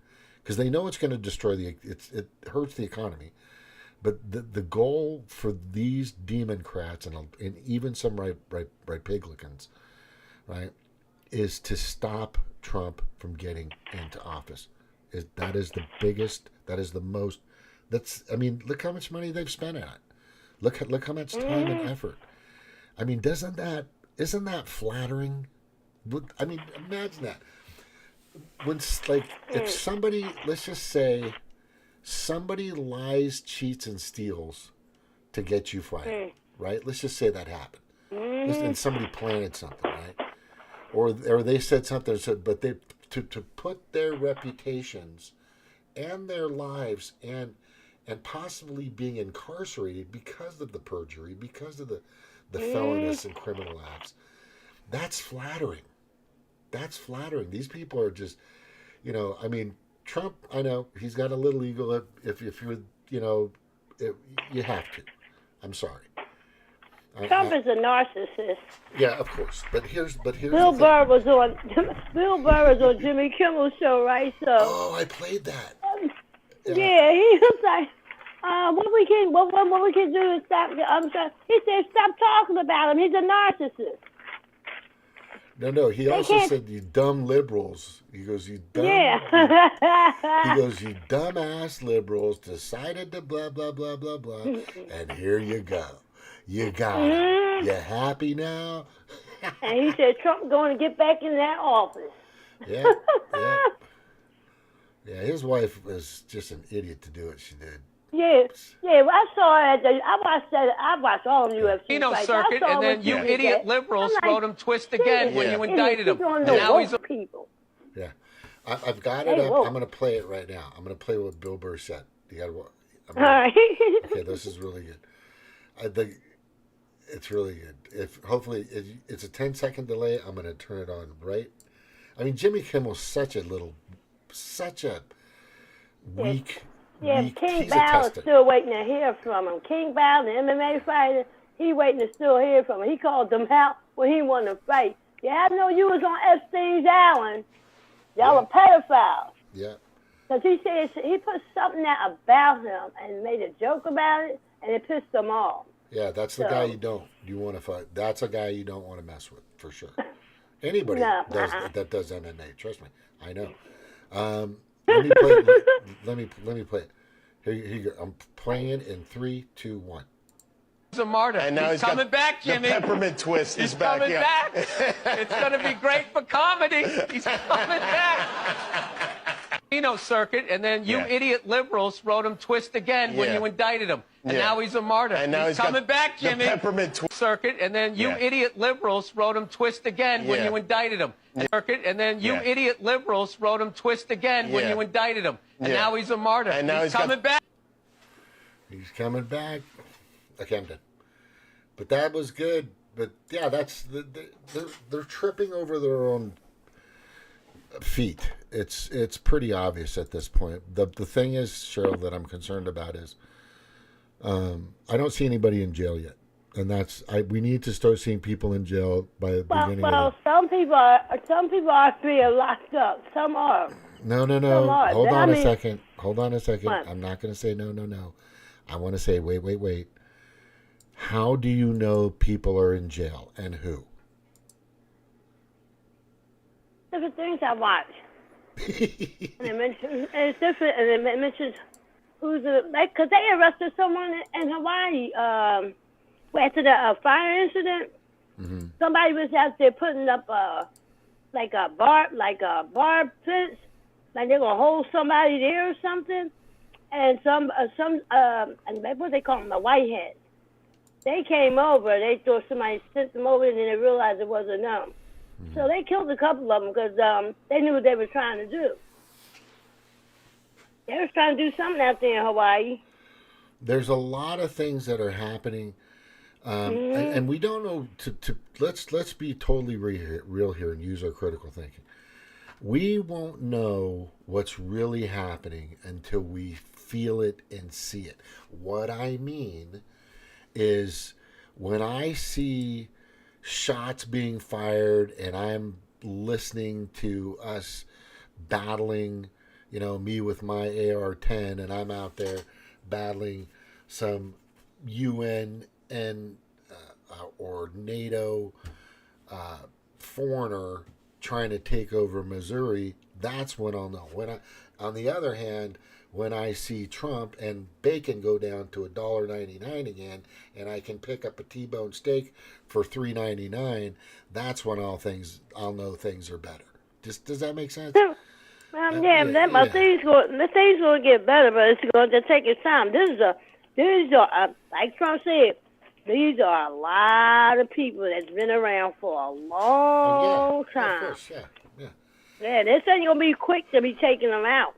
Speaker 1: because they know it's going to destroy it hurts the economy. But the goal for these Democrats and even some right Republicans, right, is to stop Trump from getting into office. That is the biggest. That is the most. Look how much money they've spent on it. Look how much time and effort. Isn't that flattering? Imagine that. If somebody, let's just say, somebody lies, cheats, and steals to get you fired, right? Let's just say that happened, and somebody planted something, right? Or they said something, but they. To put their reputations and their lives and possibly being incarcerated because of the perjury, because of the felonious and criminal acts, that's flattering. That's flattering. These people are just, Trump, I know he's got a little ego. If you're, you have to. I'm sorry.
Speaker 4: Trump is a narcissist.
Speaker 1: Yeah, of course. But here's
Speaker 4: Bill
Speaker 1: the thing.
Speaker 4: Burr was on Jimmy Kimmel's show, right? So
Speaker 1: Oh, I played that.
Speaker 4: yeah, he was like, what we can do is stop. I'm sorry. He said, stop talking about him. He's a narcissist.
Speaker 1: No. He also said, "You dumb liberals." He goes, "You dumb."
Speaker 4: Yeah.
Speaker 1: He goes, "You dumbass liberals decided to blah blah blah blah blah," and here you go. You got it. You happy now?
Speaker 4: And he said Trump going to get back in that office.
Speaker 1: Yeah. His wife was just an idiot to do what she did.
Speaker 4: Yeah. Well, I saw it. I watched all of UFC fights.
Speaker 3: Circuit, and then you idiot liberals wrote him twist again when you indicted him. And now he's
Speaker 4: people.
Speaker 1: Yeah, I've got it up. I'm going to play it right now. I'm going to play what Bill Burr said. You got to. All
Speaker 4: right.
Speaker 1: Okay, this is really good. I think it's really good. If hopefully it's a 10-second delay, I'm going to turn it on right. I mean, Jimmy Kimmel's such a weak.
Speaker 4: Yeah,
Speaker 1: weak.
Speaker 4: King
Speaker 1: He's a
Speaker 4: Bow is
Speaker 1: tester.
Speaker 4: still waiting to hear from him. King Bow, the MMA fighter, he waiting to still hear from him. He called them out when he wanted to fight. Yeah, I know you was on Epstein's Island. Y'all are pedophiles.
Speaker 1: Yeah.
Speaker 4: Because he said he put something out about him and made a joke about it, and it pissed them off.
Speaker 1: Yeah, that's the guy you want to fight. That's a guy you don't want to mess with, for sure. Anybody that does MMA, trust me, I know. Let me play it. Let me play it. Here you go. I'm playing it in 3, 2, 1.
Speaker 3: a martyr.
Speaker 5: And now
Speaker 3: he's coming back, Jimmy.
Speaker 5: The peppermint twist
Speaker 3: he's
Speaker 5: is back.
Speaker 3: Coming back. It's going to be great for comedy. He's coming back. Circuit, and then you idiot liberals wrote him twist again when you indicted him. And now he's a martyr.
Speaker 5: And now
Speaker 3: he's coming back, Jimmy.
Speaker 5: The peppermint twist.
Speaker 3: Circuit, and then you idiot liberals wrote him twist again when you indicted him. Circuit, and then you idiot liberals wrote him twist again when you indicted him. And now he's a martyr. And now he's coming back.
Speaker 1: He's coming back. Okay, I'm done. But that was good. But yeah, that's they're tripping over their own feet. It's pretty obvious at this point. The thing is, Cheryl, that I'm concerned about is I don't see anybody in jail yet, and we need to start seeing people in jail by the beginning.
Speaker 4: Well, some people are being locked up. Some are.
Speaker 1: No. Hold on a second. What? I'm not going to say no. I want to say wait. How do you know people are in jail and who?
Speaker 4: Different things I watch. And it's different, and it mentions who's because they arrested someone in Hawaii after the fire incident. Mm-hmm. Somebody was out there putting up a bar fence, like they're gonna hold somebody there or something. And some what they call them, the whiteheads. They came over. They thought somebody sent them over, and then they realized it wasn't them. Mm-hmm. So they killed a couple of them because they knew what they were trying to do. They were trying to do something out there in Hawaii.
Speaker 1: There's a lot of things that are happening, and we don't know. Let's be totally real here and use our critical thinking. We won't know what's really happening until we feel it and see it. What I mean is when I see shots being fired and I'm listening to us battling, me with my AR-10, and I'm out there battling some UN and or NATO foreigner trying to take over Missouri, that's when I'll know. On the other hand, when I see Trump and bacon go down to $1.99 again, and I can pick up a T-bone steak for $3.99, that's when I'll know things are better. Does that make sense?
Speaker 4: Things will get better, but it's going to take its time. These are like Trump said, these are a lot of people that's been around for a long time.
Speaker 1: Of course, yeah.
Speaker 4: Yeah, this ain't gonna be quick to be taking them out.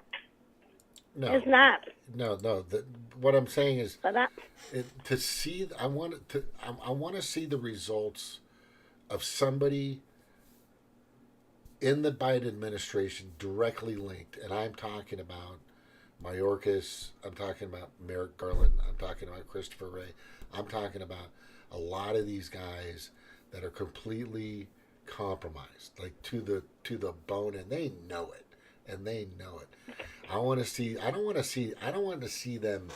Speaker 1: No,
Speaker 4: it's not.
Speaker 1: No. What I'm saying is, I want to see the results of somebody in the Biden administration directly linked, and I'm talking about Mayorkas, I'm talking about Merrick Garland, I'm talking about Christopher Wray, I'm talking about a lot of these guys that are completely compromised, like to the bone, and they know it, I want to see. I don't want to see them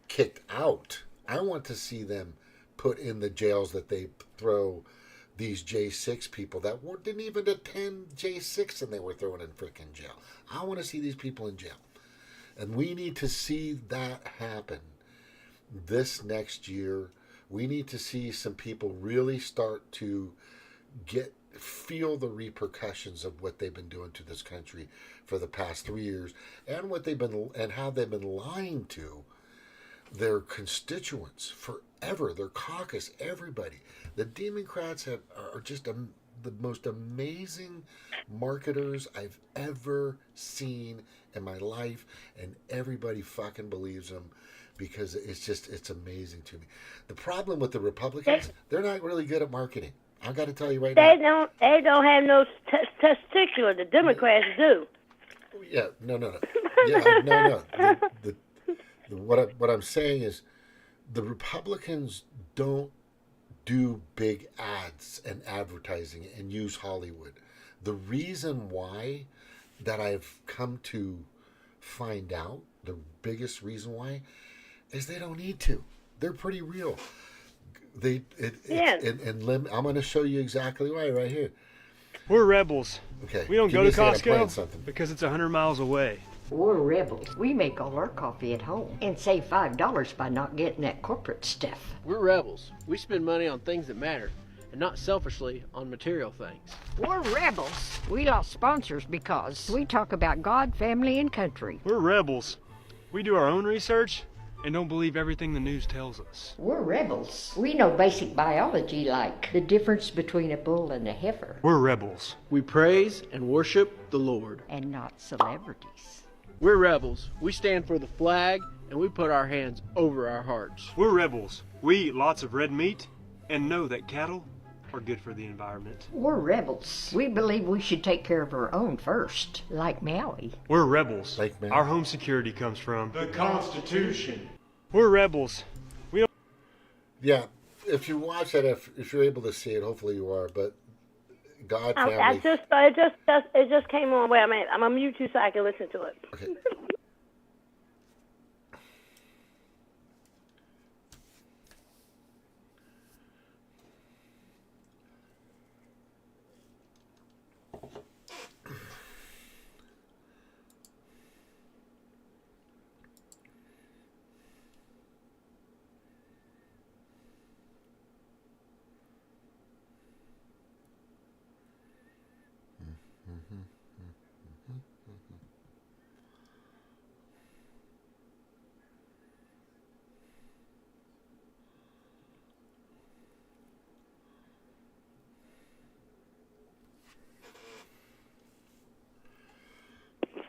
Speaker 1: kicked out. I want to see them put in the jails that they throw these J6 people that didn't even attend J6 and they were thrown in freaking jail. I want to see these people in jail. And we need to see that happen this next year. We need to see some people really start to feel the repercussions of what they've been doing to this country for the past 3 years, and how they've been lying to their constituents forever, their caucus, everybody. The Democrats are just the most amazing marketers I've ever seen in my life, and everybody fucking believes them because it's amazing to me. The problem with the Republicans, they're not really good at marketing. I got to tell you right now.
Speaker 4: They don't have no testicular. The Democrats do.
Speaker 1: Yeah, no. Yeah, no. What I'm saying is, the Republicans don't do big ads and advertising and use Hollywood. The reason why that I've come to find out, the biggest reason why, is they don't need to. They're pretty real. I'm going to show you exactly why right here.
Speaker 5: We're rebels.
Speaker 1: Okay.
Speaker 5: We don't go to Costco because it's 100 miles away.
Speaker 6: We're rebels. We make all our coffee at home and save $5 by not getting that corporate stuff.
Speaker 7: We're rebels. We spend money on things that matter and not selfishly on material things.
Speaker 6: We're rebels. We lost sponsors because we talk about God, family, and country.
Speaker 5: We're rebels. We do our own research and don't believe everything the news tells us.
Speaker 6: We're rebels. We know basic biology like the difference between a bull and a heifer.
Speaker 5: We're rebels.
Speaker 7: We praise and worship the Lord.
Speaker 6: And not celebrities.
Speaker 7: We're rebels. We stand for the flag and we put our hands over our hearts.
Speaker 5: We're rebels. We eat lots of red meat and know that cattle are good for the environment.
Speaker 6: We're rebels. We believe we should take care of our own first, like Maui.
Speaker 5: We're rebels.
Speaker 1: Like Maui.
Speaker 5: Our home security comes from the Constitution. We're rebels. We don't...
Speaker 1: Yeah, if you watch that, if you're able to see it, hopefully you are. But God, family.
Speaker 4: It just came on. Wait a minute. I'm gonna mute you so I can listen to it.
Speaker 1: Okay.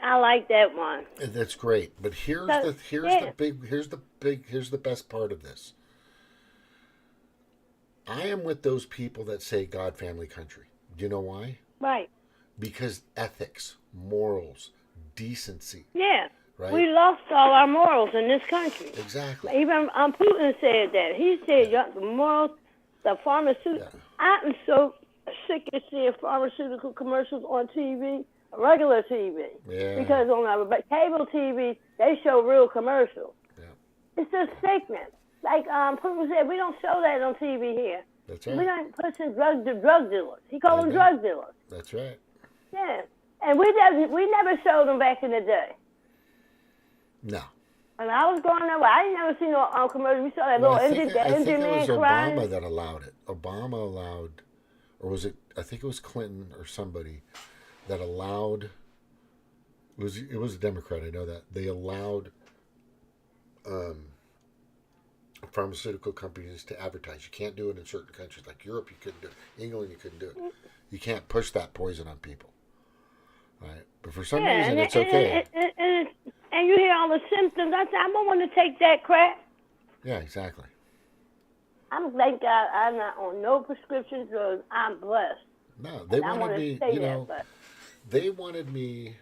Speaker 4: I like that one.
Speaker 1: That's great, but here's the best part of this. I am with those people that say God, family, country. Do you know why?
Speaker 4: Right.
Speaker 1: Because ethics, morals, decency.
Speaker 4: Yeah.
Speaker 1: Right?
Speaker 4: We lost all our morals in this country.
Speaker 1: Exactly.
Speaker 4: Even Putin said that. He said the morals, the pharmaceutical.
Speaker 1: Yeah.
Speaker 4: I'm so sick of seeing pharmaceutical commercials on TV, regular TV.
Speaker 1: Yeah.
Speaker 4: Because on our cable TV, they show real commercials.
Speaker 1: Yeah.
Speaker 4: It's just sickening. Like Putin said, we don't show that on TV here.
Speaker 1: That's right.
Speaker 4: We don't pushing drug dealers. He called them drug dealers.
Speaker 1: That's right.
Speaker 4: Yeah. And we never showed them back in the day.
Speaker 1: No.
Speaker 4: When I was growing up, I ain't never seen no commercial. We saw that little Indian man
Speaker 1: it was
Speaker 4: crying.
Speaker 1: Obama that allowed it. Obama allowed, or was it? I think it was Clinton or somebody that allowed. It was a Democrat. I know that they allowed pharmaceutical companies to advertise. You can't do it in certain countries, like Europe. You couldn't do it. England, you couldn't do it. You can't push that poison on people. Right? But for some reason, it's okay.
Speaker 4: And you hear all the symptoms. I don't want to take that crap.
Speaker 1: Yeah, exactly.
Speaker 4: Thank God I'm not on no prescription drugs. I'm blessed.
Speaker 1: No, they want to be, They wanted me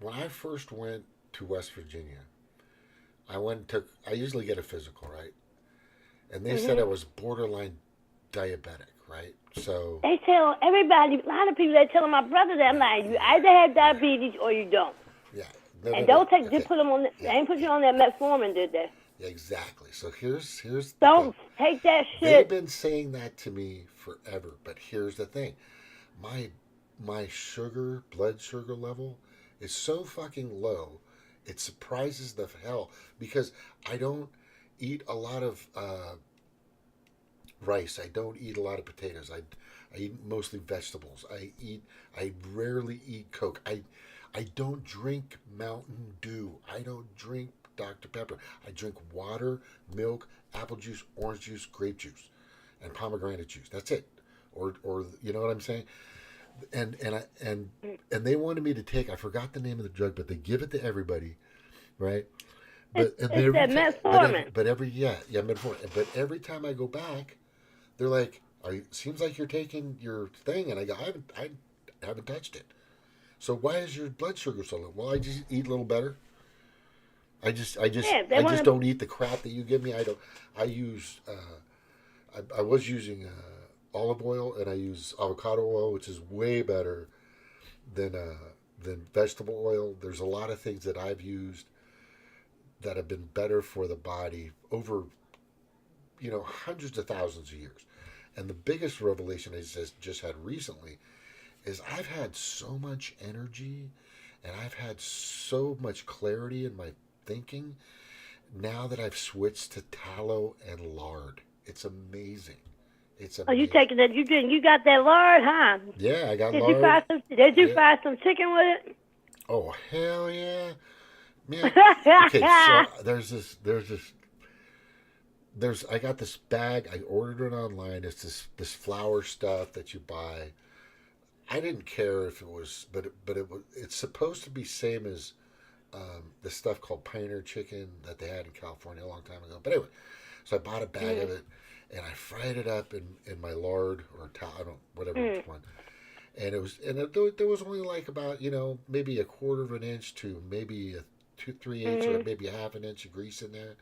Speaker 1: when I first went to West Virginia. I usually get a physical, right? And they said I was borderline diabetic, right? So
Speaker 4: They tell everybody, a lot of people, they telling my brother that. I'm like, you either have diabetes or you don't.
Speaker 1: yeah,
Speaker 4: And don't take,
Speaker 1: okay.
Speaker 4: just put them on, they
Speaker 1: Yeah,
Speaker 4: ain't put you on that metformin, did they?
Speaker 1: yeah, exactly. So here's the
Speaker 4: Don't
Speaker 1: thing.
Speaker 4: take that
Speaker 1: They've
Speaker 4: shit.
Speaker 1: been saying that to me forever, but here's the thing. My blood sugar level is so fucking low, it surprises the hell because I don't eat a lot of rice. I don't eat a lot of potatoes. I eat mostly vegetables. I rarely eat Coke. I don't drink Mountain Dew. I don't drink Dr. Pepper. I drink water, milk, apple juice, orange juice, grape juice, and pomegranate juice. That's it. Or you know what I'm saying? And they wanted me to take. I forgot the name of the drug, but they give it to everybody, right? But
Speaker 4: It's that metformin.
Speaker 1: metformin. But every time I go back, they're like, seems like you're taking your thing, and I go, I haven't touched it. So why is your blood sugar so low? Well, I just eat a little better. I just don't eat the crap that you give me. I don't. I use. I was using olive oil, and I use avocado oil, which is way better than vegetable oil. There's a lot of things that I've used that have been better for the body over, hundreds of thousands of years. And the biggest revelation I just had recently is I've had so much energy and I've had so much clarity in my thinking now that I've switched to tallow and lard. It's amazing. It's amazing.
Speaker 4: Oh, you taking that? You got that lard, huh?
Speaker 1: Yeah, I got
Speaker 4: Did
Speaker 1: lard.
Speaker 4: Did you fry some chicken with it?
Speaker 1: Oh, hell yeah. Man. Okay, so I got this bag. I ordered it online. It's this flour stuff that you buy. I didn't care if it was, it's supposed to be same as the stuff called Pioneer chicken that they had in California a long time ago. But anyway, so I bought a bag of it and I fried it up in my lard or whatever one. And there was only like about maybe a quarter of an inch to maybe a 3/8 or maybe a half an inch of grease in there.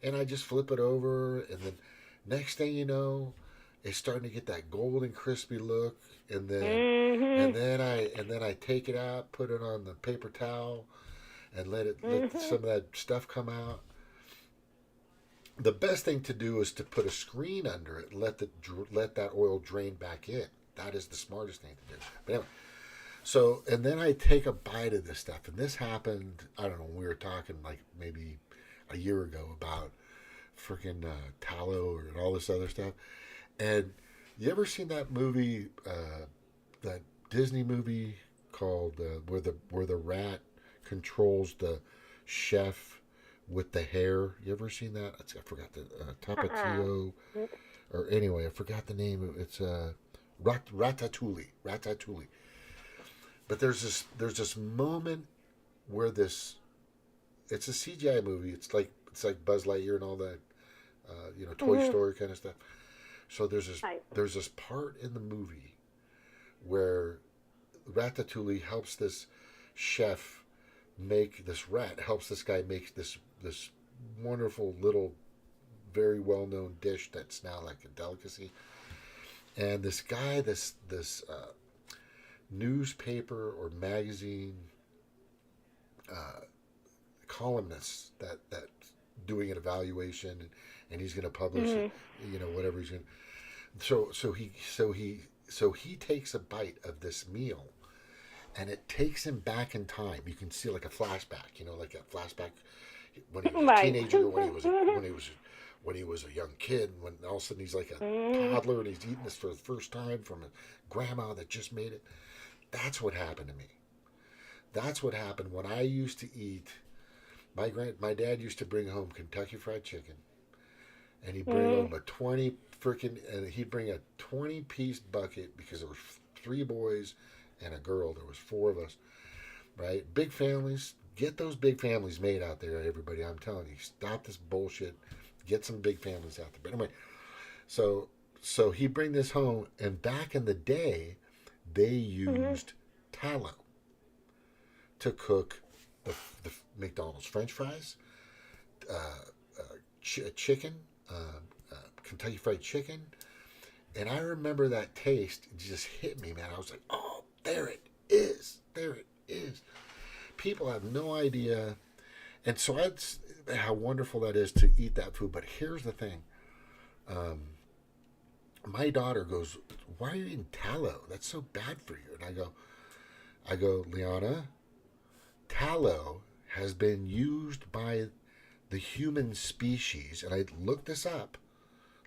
Speaker 1: And I just flip it over, and then next thing you know, it's starting to get that golden crispy look, and then I take it out, put it on the paper towel, and let some of that stuff come out. The best thing to do is to put a screen under it and let that oil drain back in. That is the smartest thing to do. But anyway, so and then I take a bite of this stuff, and this happened. I don't know. We were talking like maybe a year ago about freaking tallow and all this other stuff. And you ever seen that movie, that Disney movie called where the rat controls the chef with the hair? You ever seen that? I forgot the Tapatio, or anyway, I forgot the name. It's Ratatouille. But there's this moment where it's a CGI movie. It's like Buzz Lightyear and all that, Toy Story kind of stuff. So there's this part in the movie where Ratatouille helps this chef make this rat, helps this guy make this wonderful little, very well known dish that's now like a delicacy. And this guy, this newspaper or magazine columnist that doing an evaluation, and he's going to publish it, whatever he's going to. So he takes a bite of this meal, and it takes him back in time. You can see like a flashback, like a flashback when he was a teenager, when he was a young kid, when all of a sudden he's like a toddler and he's eating this for the first time from a grandma that just made it. That's what happened to me. That's what happened when I used to eat. My dad used to bring home Kentucky Fried Chicken, and he'd bring home he'd bring a 20-piece bucket because there were 3 boys and a girl. There was 4 of us, right? Big families. Get those big families made out there, everybody. I'm telling you, stop this bullshit. Get some big families out there. But anyway, so he'd bring this home, and back in the day, they used tallow. to cook the McDonald's French fries, chicken, Kentucky Fried Chicken. And I remember that taste. It just hit me, man. I was like, oh, there it is. There it is. People have no idea. And so that's how wonderful that is to eat that food. But here's the thing. My daughter goes, why are you eating tallow? That's so bad for you. And I go, Liana, tallow has been used by the human species. And I looked this up.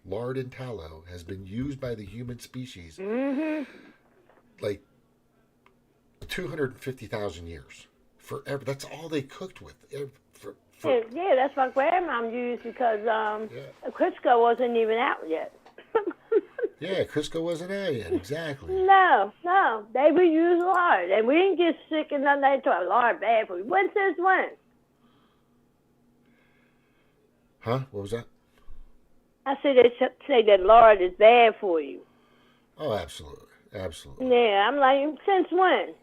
Speaker 1: Lard and tallow has been used by the human species like 250,000 years. Forever. That's all they cooked with.
Speaker 4: Yeah, that's what grandmom used because Crisco wasn't even out yet.
Speaker 1: Yeah, Crisco wasn't out yet. Exactly.
Speaker 4: No. They would use lard. And we didn't get sick and nothing. They thought lard bad for you. When since when?
Speaker 1: Huh? What was that?
Speaker 4: I said they say that lard is bad for you.
Speaker 1: Oh, absolutely. Absolutely.
Speaker 4: Yeah, I'm like, since when?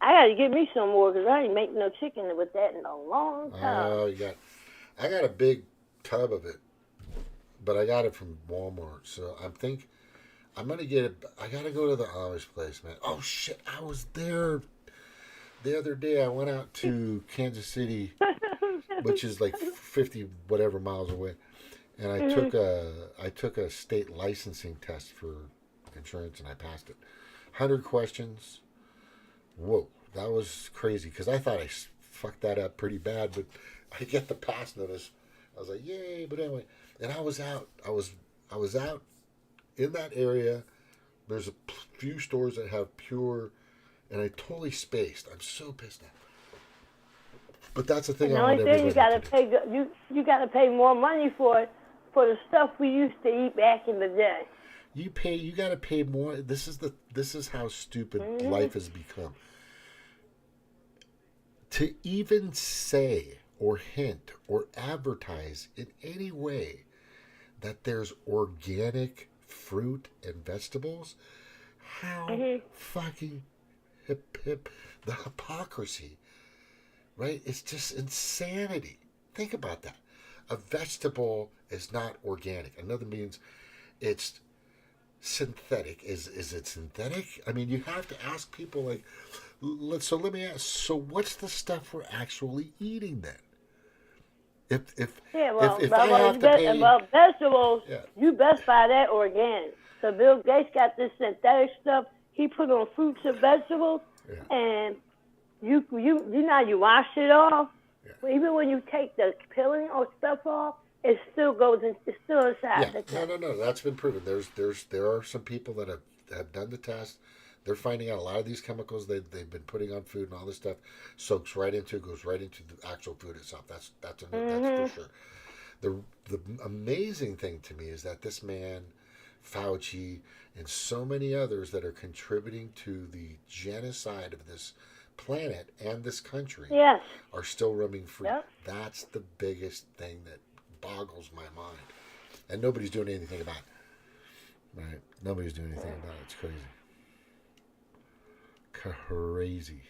Speaker 4: I got to get me some more because I ain't make no chicken with that in a long time.
Speaker 1: Oh, I got a big tub of it, but I got it from Walmart. So I'm going to get it. I got to go to the Amish place, man. Oh, shit. I was there the other day. I went out to Kansas City, which is like 50 whatever miles away. And I took a state licensing test for insurance, and I passed it. 100 questions. Whoa, that was crazy because I thought I fucked that up pretty bad, but I get the pass notice. I was like, yay! But anyway, and I was out. I was out in that area. There's a few stores that have pure, and I totally spaced. I'm so pissed off. But that's the thing.
Speaker 4: The only thing you gotta pay, you gotta pay more money for the stuff we used to eat back in the day.
Speaker 1: You gotta pay more. This is how stupid life has become. To even say or hint or advertise in any way that there's organic fruit and vegetables, how fucking hip the hypocrisy, right? It's just insanity. Think about that. A vegetable is not organic. Another means it's synthetic. Is it synthetic? I mean, you have to ask people like, let me ask. So what's the stuff we're actually eating then? If I have to pay,
Speaker 4: vegetables, you best buy that organic. So Bill Gates got this synthetic stuff he put on fruits and vegetables, and you wash it off. Yeah. Even when you take the peeling or stuff off, it still goes in. It's still inside.
Speaker 1: Yeah, no. That's been proven. There are some people that have done the test. They're finding out a lot of these chemicals they've been putting on food and all this stuff goes right into the actual food itself. That's for sure. The amazing thing to me is that this man, Fauci, and so many others that are contributing to the genocide of this planet and this country are still roaming free. Yep. That's the biggest thing that boggles my mind. And nobody's doing anything about it. Right? Nobody's doing anything about it. It's crazy. Crazy.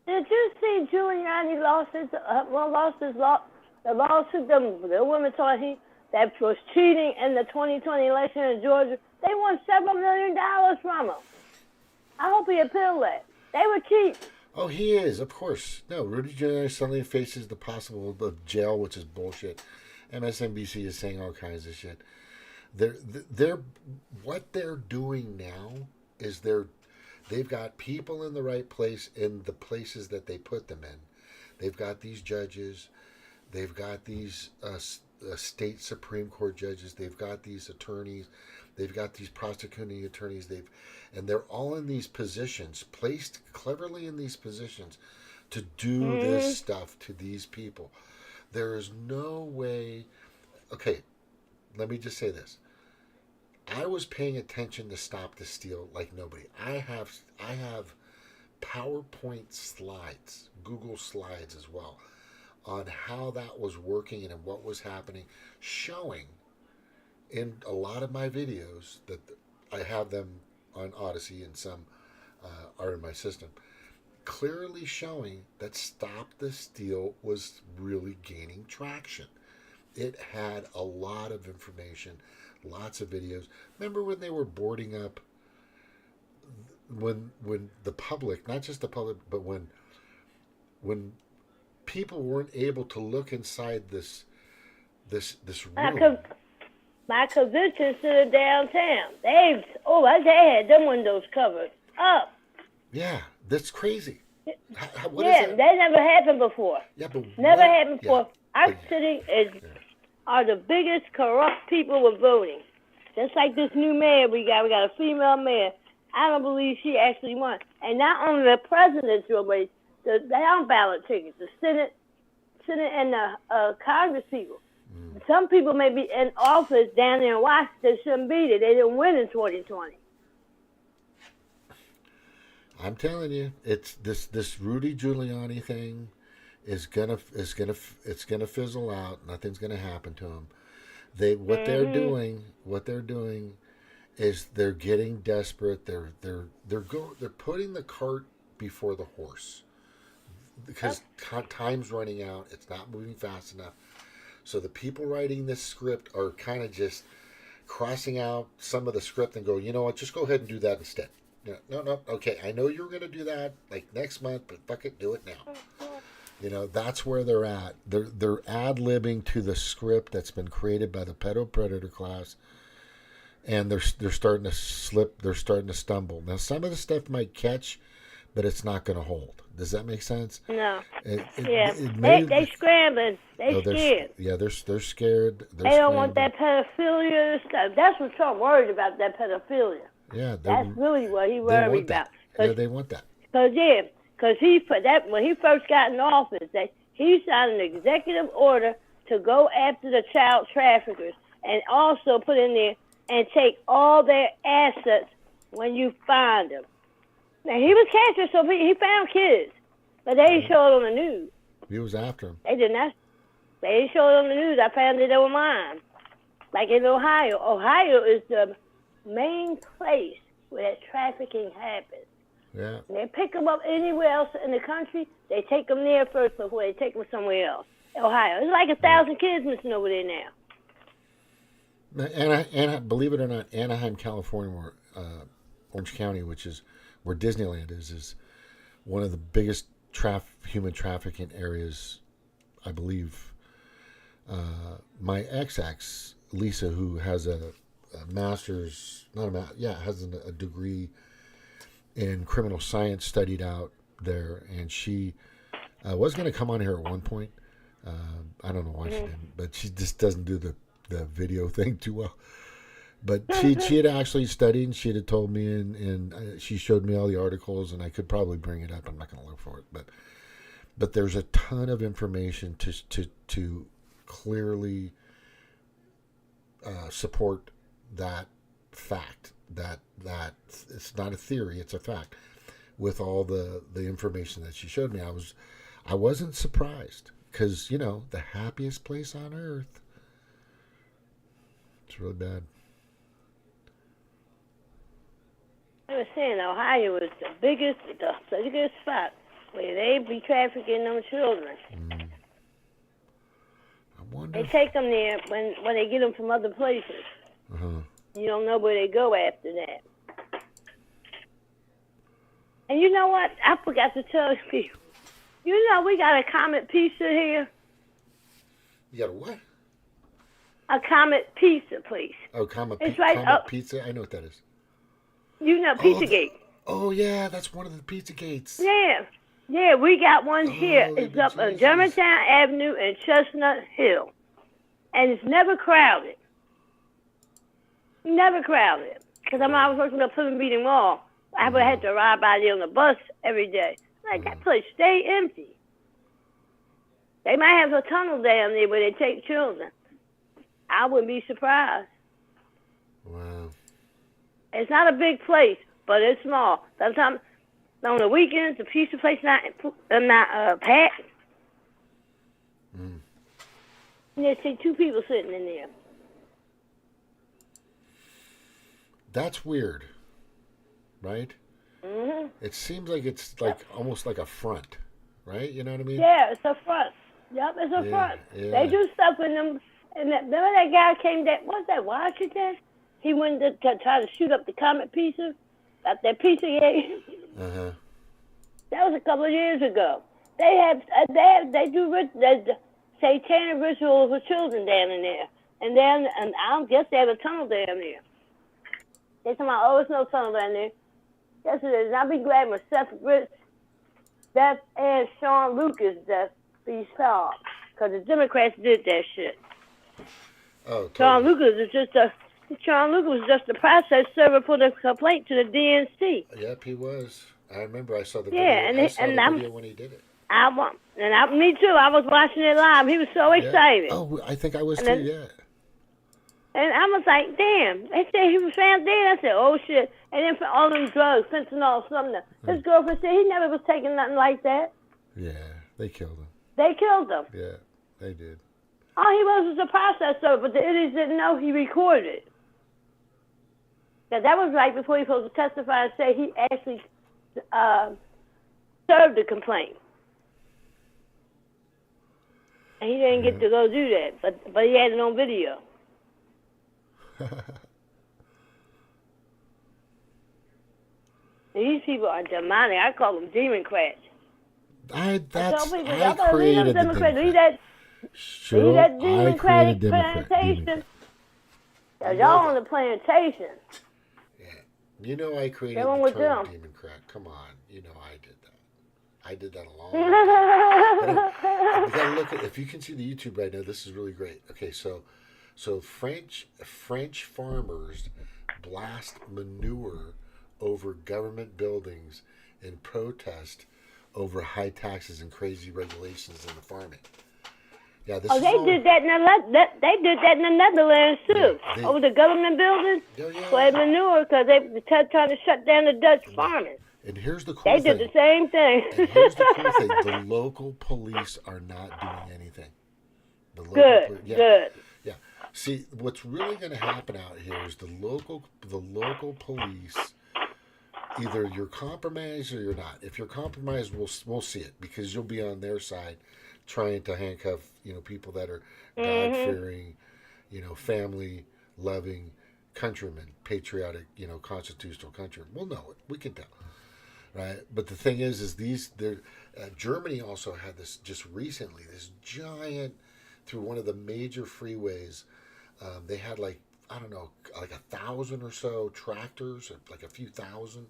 Speaker 4: Did you see Giuliani lost the lawsuit the woman thought that was cheating in the 2020 election in Georgia? They won $7 million from him. I hope he appealed that. They were cheating.
Speaker 1: Oh, he is, of course. No, Rudy Giuliani suddenly faces the possible of jail, which is bullshit. MSNBC is saying all kinds of shit. What they're doing now is they've got people in the right place in the places that they put them in. They've got these judges. They've got these state Supreme Court judges. They've got these attorneys. They've got these prosecuting attorneys. And they're all in these positions, placed cleverly in these positions to do this stuff to these people. There is no way. Okay, let me just say this. I was paying attention to Stop the Steal like nobody. I have PowerPoint slides, Google Slides as well, on how that was working and what was happening, showing in a lot of my videos that I have them on Odyssey and some are in my system. clearly showing that Stop the Steal was really gaining traction. It had a lot of information, lots of videos. Remember when they were boarding up, when the public, not just the public, but when people weren't able to look inside this room.
Speaker 4: My convention center downtown. They had them windows covered up.
Speaker 1: Yeah, that's crazy. What
Speaker 4: Yeah,
Speaker 1: is that?
Speaker 4: that never happened before.
Speaker 1: Yeah, but
Speaker 4: Never happened before.
Speaker 1: Yeah,
Speaker 4: Our city are the biggest corrupt people with voting. Just like this new mayor we got a female mayor. I don't believe she actually won. And not only the presidential race, the down ballot tickets, the Senate and the Congress people. Some people may be in office down there in Washington shouldn't be there. They didn't win in 2020.
Speaker 1: I'm telling you, it's this Rudy Giuliani thing is gonna fizzle out. Nothing's gonna happen to him. What they're doing is they're getting desperate. They're putting the cart before the horse because time's running out. It's not moving fast enough. So the people writing this script are kind of just crossing out some of the script and go, you know what, just go ahead and do that instead. No, okay, I know you're going to do that like next month, but fuck it, do it now. You know, that's where they're at. They're ad-libbing to the script that's been created by the pedo predator class, and they're starting to slip. They're starting to stumble. Now, some of the stuff might catch, but it's not going to hold. Does that make sense?
Speaker 4: No.
Speaker 1: They
Speaker 4: Scrambling. They scared.
Speaker 1: They're scared.
Speaker 4: They don't want that pedophilia stuff. That's what Trump worried about, that pedophilia.
Speaker 1: Yeah.
Speaker 4: That's really what he worried about.
Speaker 1: Yeah, they want that.
Speaker 4: Because he put that when he first got in office, he signed an executive order to go after the child traffickers and also put in there and take all their assets when you find them. Now, he was captured, so he found kids, but they didn't show it on the news.
Speaker 1: He was after him.
Speaker 4: They did not. They didn't show it on the news. I found it on mine. Like in Ohio. Ohio is the main place where that trafficking happens.
Speaker 1: Yeah.
Speaker 4: And they pick them up anywhere else in the country. They take them there first before they take them somewhere else. Ohio. It's like 1,000 kids missing over there now.
Speaker 1: And believe it or not, Anaheim, California, Orange County, which is where Disneyland is one of the biggest human trafficking areas, I believe. My ex, Lisa, who has a master's, has a degree in criminal science, studied out there, and she was going to come on here at one point. I don't know why she didn't, but she just doesn't do the video thing too well. But she had actually studied, and she had told me, and she showed me all the articles, and I could probably bring it up. I'm not going to look for it, but there's a ton of information to clearly support that fact that it's not a theory, it's a fact. With all the information that she showed me, I wasn't surprised, because the happiest place on earth. It's really bad.
Speaker 4: I was saying Ohio is the biggest spot where they be trafficking them children.
Speaker 1: I wonder.
Speaker 4: They take them there when they get them from other places. You don't know where they go after that. And you know what? I forgot to tell you. You know we got a Comet Pizza here.
Speaker 1: You got a what?
Speaker 4: A Comet Pizza place.
Speaker 1: Oh, Comet Pizza? I know what that is.
Speaker 4: You know Pizzagate.
Speaker 1: Oh, yeah, that's one of the Pizza Gates.
Speaker 4: Yeah, we got one here. It's up on Germantown Avenue and Chestnut Hill. And it's never crowded. Never crowded. Because I was working at Plymouth Meeting Mall. I would have to ride by there on the bus every day. Like, that place stay empty. They might have a tunnel down there where they take children. I wouldn't be surprised.
Speaker 1: Wow.
Speaker 4: It's not a big place, but it's small. Sometimes on the weekends, the pizza place not packed. You see 2 people sitting in there.
Speaker 1: That's weird, right?
Speaker 4: Hmm.
Speaker 1: It seems like it's like almost like a front, right? You know what I mean?
Speaker 4: Yeah, it's a front. Yep, it's a
Speaker 1: Yeah,
Speaker 4: front.
Speaker 1: yeah.
Speaker 4: They do stuff in them. And remember that guy came that, what's that, Washington? He went to try to shoot up the comet pieces, at that pizza game.
Speaker 1: Uh-huh.
Speaker 4: That was a couple of years ago. They do satanic rituals for children down in there. And I don't guess they have a tunnel down there. They talking about, oh, it's no tunnel down there. Yes, it is. And I'll be glad when Seth and Sean Lucas be solved. Because the Democrats did that shit.
Speaker 1: Oh,
Speaker 4: Sean
Speaker 1: totally.
Speaker 4: Lucas was just the process server for the complaint to the DNC.
Speaker 1: Yep, he was. I remember I saw the
Speaker 4: Yeah,
Speaker 1: video. I saw the video when he did it.
Speaker 4: Me too. I was watching it live. He was so excited.
Speaker 1: Oh, I think I was
Speaker 4: And
Speaker 1: too,
Speaker 4: then-
Speaker 1: yeah.
Speaker 4: And I was like, damn. They said he was found dead. I said, oh, shit. And then for all them drugs, fentanyl, something. His girlfriend said he never was taking nothing like that.
Speaker 1: Yeah, they killed him.
Speaker 4: They killed him.
Speaker 1: Yeah, they did.
Speaker 4: All he was a process server, but the idiots didn't know he recorded. Now, that was right before he was supposed to testify and say he actually served the complaint. And he didn't get to go do that, but he had it on video. These people are demonic. I call them Democrats.
Speaker 1: I
Speaker 4: tell people,
Speaker 1: I
Speaker 4: y'all better leave them
Speaker 1: created the
Speaker 4: Democrats. Leave
Speaker 1: Democrat.
Speaker 4: that
Speaker 1: Sure,
Speaker 4: that
Speaker 1: I
Speaker 4: Democratic
Speaker 1: created Democrat.
Speaker 4: plantation. Y'all on the plantation.
Speaker 1: Yeah. You know I created
Speaker 4: Get on
Speaker 1: the
Speaker 4: with
Speaker 1: term
Speaker 4: them.
Speaker 1: Democrat. Come on. You know I did that. I did that a long time ago. You gotta look at, if you can see the YouTube right now, this is really great. Okay, so French farmers blast manure over government buildings in protest over high taxes and crazy regulations in the farming. Yeah, this is
Speaker 4: They
Speaker 1: all,
Speaker 4: did that in the Netherlands too,
Speaker 1: Yeah,
Speaker 4: over the government buildings for that manure because they were trying to shut down the Dutch farming.
Speaker 1: And here's the cool
Speaker 4: They
Speaker 1: thing.
Speaker 4: did the same thing.
Speaker 1: And here's the cool thing: the local police are not doing anything. The local
Speaker 4: Good, good.
Speaker 1: Yeah. See, what's really going to happen out here is the local police. Either you're compromised or you're not. If you're compromised, we'll see it because you'll be on their side, trying to handcuff people that are God-fearing, family-loving countrymen, patriotic, constitutional countrymen. We'll know it. We can tell, right? But the thing is Germany also had this just recently. This giant through one of the major freeways. They had like 1,000 or so tractors, like a few thousand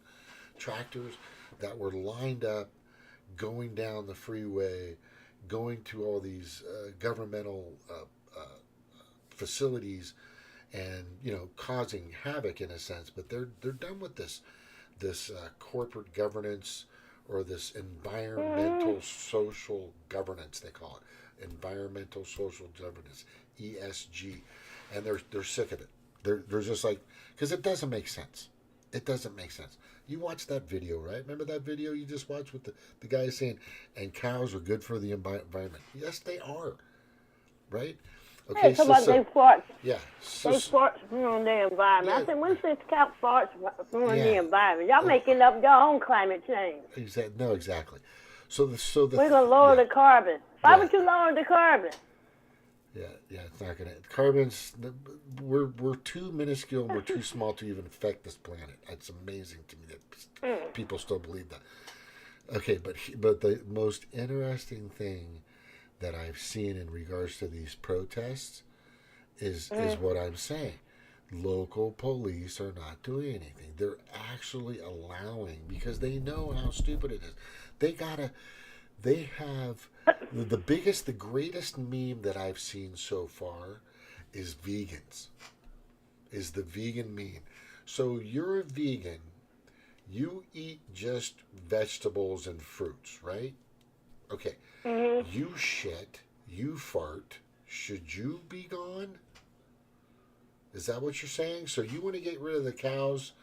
Speaker 1: tractors that were lined up, going down the freeway, going to all these governmental facilities, and causing havoc in a sense. But they're done with this corporate governance or this environmental social governance. They call it environmental social governance, ESG, and they're sick of it. They're just like, because it doesn't make sense. It doesn't make sense. You watched that video, right? Remember that video you just watched with the guy saying, and cows are good for the environment. Yes, they are. Right? Okay,
Speaker 4: They farts.
Speaker 1: Yeah.
Speaker 4: They farts ruin the environment.
Speaker 1: Yeah.
Speaker 4: I said, when's this cow farts ruin the
Speaker 1: Yeah.
Speaker 4: environment? Y'all making up your own climate change.
Speaker 1: Exactly. So the
Speaker 4: We're going to lower the carbon. Why
Speaker 1: Yeah.
Speaker 4: would you lower the carbon?
Speaker 1: Yeah, it's not gonna. Carbon's we're too minuscule and we're too small to even affect this planet. It's amazing to me that people still believe that. Okay, but the most interesting thing that I've seen in regards to these protests is what I'm saying. Local police are not doing anything. They're actually allowing, because they know how stupid it is. They have the greatest meme that I've seen so far is vegans. Is the vegan meme. So you're a vegan, you eat just vegetables and fruits, right? Okay. You shit, you fart, should you be gone? Is that what you're saying? So you want to get rid of the cows,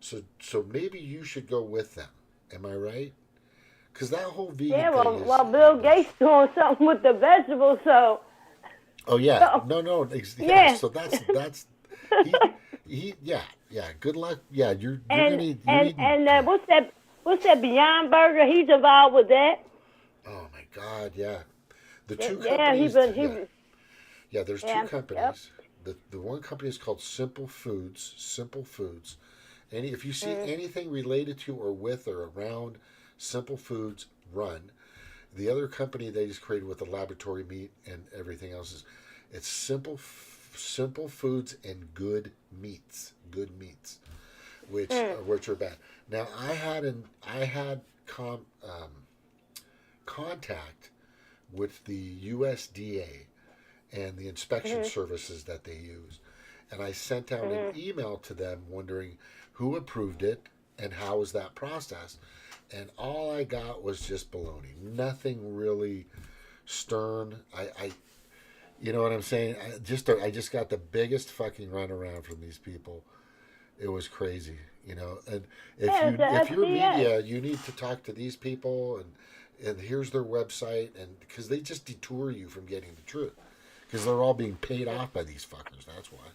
Speaker 1: so maybe you should go with them. Am I right? Because that whole vegan thing is...
Speaker 4: well, Bill Gates doing something with the vegetables, so...
Speaker 1: Oh, yeah. No. Yeah. So that's Yeah. Good luck. Yeah, you're
Speaker 4: And
Speaker 1: gonna need.
Speaker 4: what's that Beyond Burger? He's involved with that.
Speaker 1: Oh my God, yeah. The two
Speaker 4: Yeah,
Speaker 1: companies. Yeah. There's two
Speaker 4: yeah, yep.
Speaker 1: companies. The one company is called Simple Foods. Simple Foods. If you see anything related to or with or around Simple Foods, run. The other company they just created with the laboratory meat and everything else it's Simple Foods and Good Meats. Good Meats, which are bad. Now I had contact with the USDA and the inspection services that they use, and I sent out an email to them wondering who approved it and how was that process, and all I got was just baloney. Nothing really stern. I you know what I'm saying? I just got the biggest fucking runaround from these people. It was crazy, And if you're media, you need to talk to these people, and here's their website, and because they just detour you from getting the truth, because they're all being paid off by these fuckers. That's why.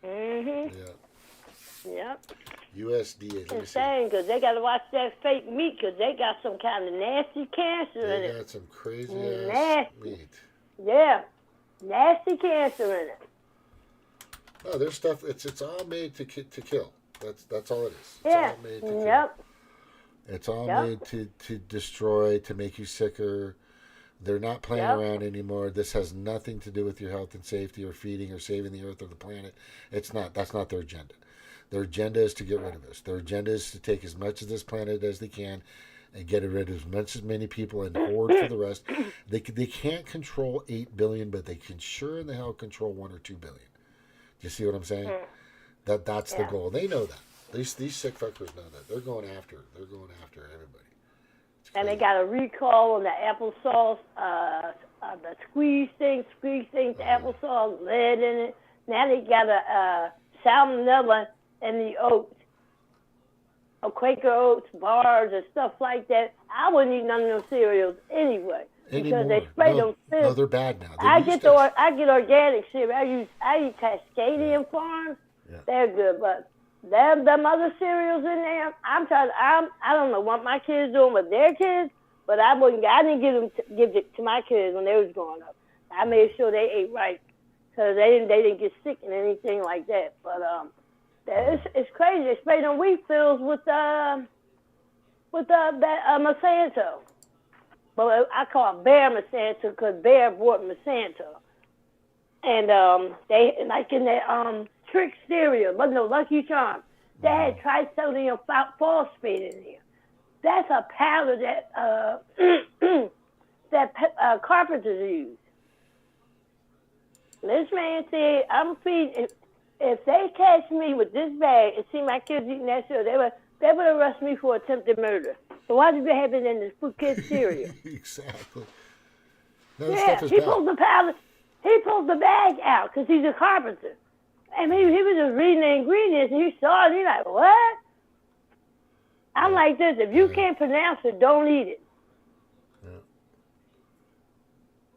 Speaker 1: Yeah.
Speaker 4: Yep.
Speaker 1: USDA.
Speaker 4: It's insane because they got to watch that fake meat because they got some kind of nasty cancer in it.
Speaker 1: They got some crazy ass meat.
Speaker 4: Yeah. Nasty cancer in it.
Speaker 1: No, there's stuff. It's all made to kill. That's all it is. It's
Speaker 4: yeah.
Speaker 1: all made to kill.
Speaker 4: Yep.
Speaker 1: It's all made to destroy, to make you sicker. They're not playing around anymore. This has nothing to do with your health and safety or feeding or saving the earth or the planet. It's not. That's not their agenda. Their agenda is to get rid of us. Their agenda is to take as much of this planet as they can and get rid of as many people and hoard for the rest. They can't control 8 billion, but they can sure in the hell control 1 or 2 billion. Do you see what I'm saying? That's the goal. They know that. These sick fuckers know that. They're going after everybody.
Speaker 4: And they got a recall on the applesauce, the squeeze things, applesauce, lead in it. Now they got a salmonella in the oats, Quaker Oats bars and stuff like that. I wouldn't eat none of those cereals anyway because they spray them.
Speaker 1: No, they're bad now.
Speaker 4: I get organic cereal. I eat Cascadian Farms.
Speaker 1: Yeah.
Speaker 4: They're good, but them other cereals in there. I don't know what my kids doing with their kids, but I didn't give it to my kids when they was growing up. I made sure they ate right because they didn't get sick and anything like that. But it's crazy. They spray them wheat fields with Monsanto. But I call it Bear Monsanto because Bear bought Monsanto. And they like in their trick cereal, wasn't no Lucky Charms. They had trisodium phosphate in there. That's a powder that carpenters use. This man said, "I'm feeding. If they catch me with this bag and see my kids eating that cereal, they would arrest me for attempted murder. So why did it happen in this kid's cereal?"
Speaker 1: Exactly. No, stuff is
Speaker 4: he
Speaker 1: bad.
Speaker 4: pulled the powder. He pulled the bag out because he's a carpenter. And he was just reading the ingredients, and he saw it, and he's like, what? I'm like this, if you can't pronounce it, don't eat it.
Speaker 1: Yeah.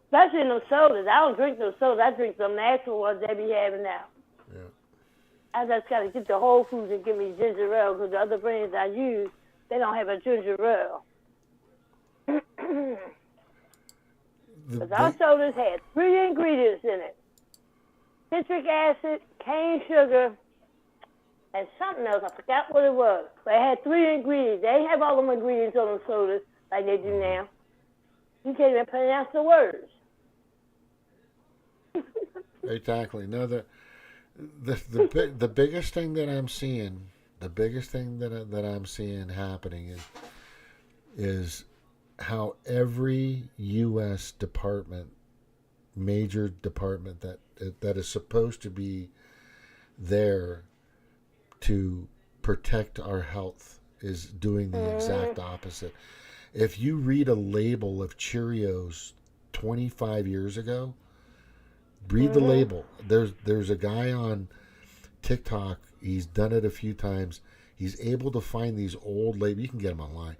Speaker 4: Especially in those sodas. I don't drink those sodas. I drink some natural ones they be having now.
Speaker 1: Yeah.
Speaker 4: I just got to get to Whole Foods and get me ginger ale because the other brands I use, they don't have a ginger ale. Because our sodas had 3 ingredients in it. Citric acid, cane sugar, and something else. I forgot what it was. But it had 3 ingredients. They have all them ingredients on the sodas like they do now. You can't even pronounce the words.
Speaker 1: Exactly. No, the biggest thing that I'm seeing, that I'm seeing happening is how every U.S. major department that is supposed to be there to protect our health is doing the exact opposite. If you read a label of Cheerios 25 years ago, read the label. There's a guy on TikTok. He's done it a few times. He's able to find these old labels. You can get them online.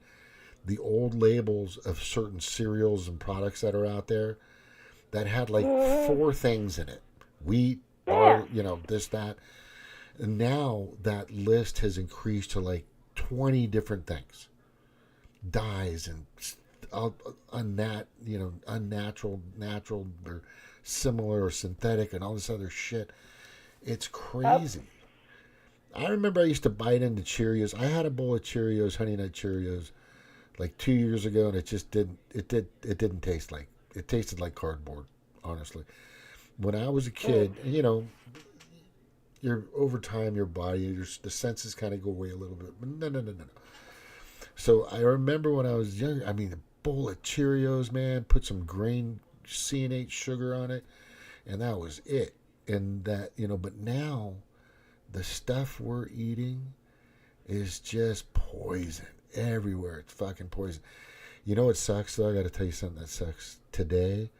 Speaker 1: The old labels of certain cereals and products that are out there that had like 4 things in it. Wheat, this, that. And now that list has increased to like 20 different things, dyes and unnatural, natural, or similar or synthetic, and all this other shit. It's crazy. I remember I used to bite into Cheerios. I had a bowl of Cheerios, Honey Nut Cheerios, like 2 years ago, and it just didn't. It didn't taste like. It tasted like cardboard, honestly. When I was a kid, over time, your body, the senses kind of go away a little bit. But no. So I remember when I was young. I mean, a bowl of Cheerios, man. Put some grain C&H sugar on it, and that was it. And that, but now the stuff we're eating is just poison everywhere. It's fucking poison. You know what sucks, though? I got to tell you something that sucks. Today,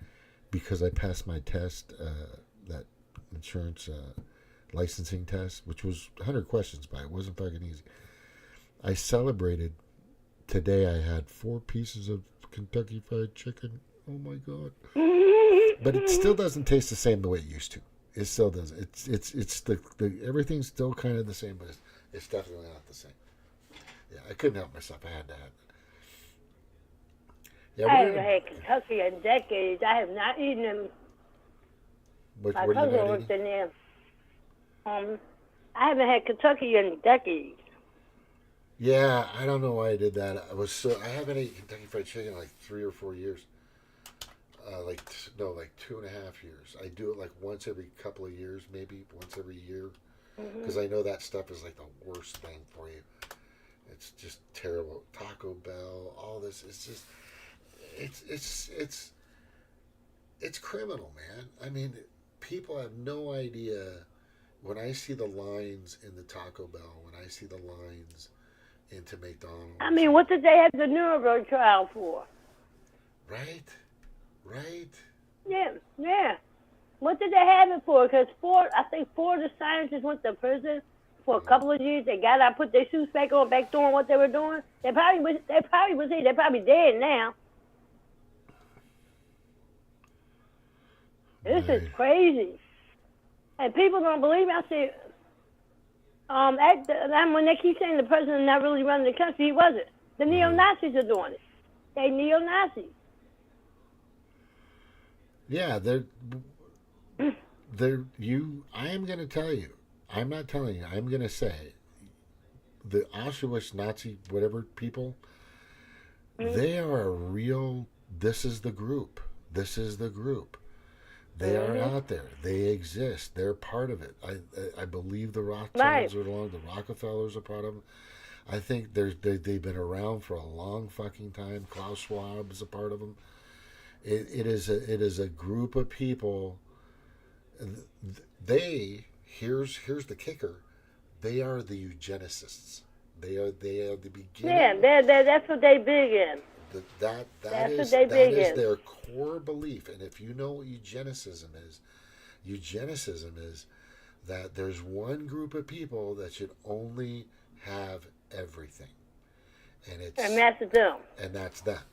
Speaker 1: because I passed my test, that insurance licensing test, which was 100 questions, but it wasn't fucking easy. I celebrated. Today I had 4 pieces of Kentucky Fried Chicken. Oh my God. But it still doesn't taste the same the way it used to. It still doesn't. It's the everything's still kind of the same, but it's definitely not the same. Yeah, I couldn't help myself. I had to have it. Yeah,
Speaker 4: I haven't had Kentucky in decades. I have not eaten them.
Speaker 1: What
Speaker 4: My
Speaker 1: are you
Speaker 4: cousin
Speaker 1: not
Speaker 4: worked
Speaker 1: eating?
Speaker 4: in there. I haven't had Kentucky in decades.
Speaker 1: Yeah, I don't know why I did that. I haven't eaten Kentucky Fried Chicken in like 3 or 4 years. Like 2.5 years. I do it like once every couple of years, maybe once every year, because I know that stuff is like the worst thing for you. It's just terrible. Taco Bell, all this. It's just, it's criminal, man. I mean, people have no idea. When I see the lines in the Taco Bell, when I see the lines into McDonald's.
Speaker 4: I mean, what did they have the Nuremberg trial for?
Speaker 1: Right.
Speaker 4: Yeah. What did they have it for? Because I think 4 of the scientists went to prison for a couple of years. They got out, put their suits back on, back doing what they were doing. They're probably dead now. This is crazy. And people don't believe me. I say, when they keep saying the president not really running the country, he wasn't. The neo-Nazis are doing it. They neo-Nazis.
Speaker 1: Yeah, I am going to tell you. I'm not telling you. I'm going to say the Auschwitz Nazi whatever people, they are a real. This is the group. They are out there. They exist. They're part of it. I believe the Rothschilds are along. The Rockefellers are part of them. I think they've been around for a long fucking time. Klaus Schwab is a part of them. It is a group of people. Here's the kicker. They are the eugenicists. They are the beginning.
Speaker 4: Yeah, that's what they big in.
Speaker 1: That is their core belief. And if you know what eugenicism is that there's one group of people that should only have everything, and that's
Speaker 4: them.
Speaker 1: And that's them.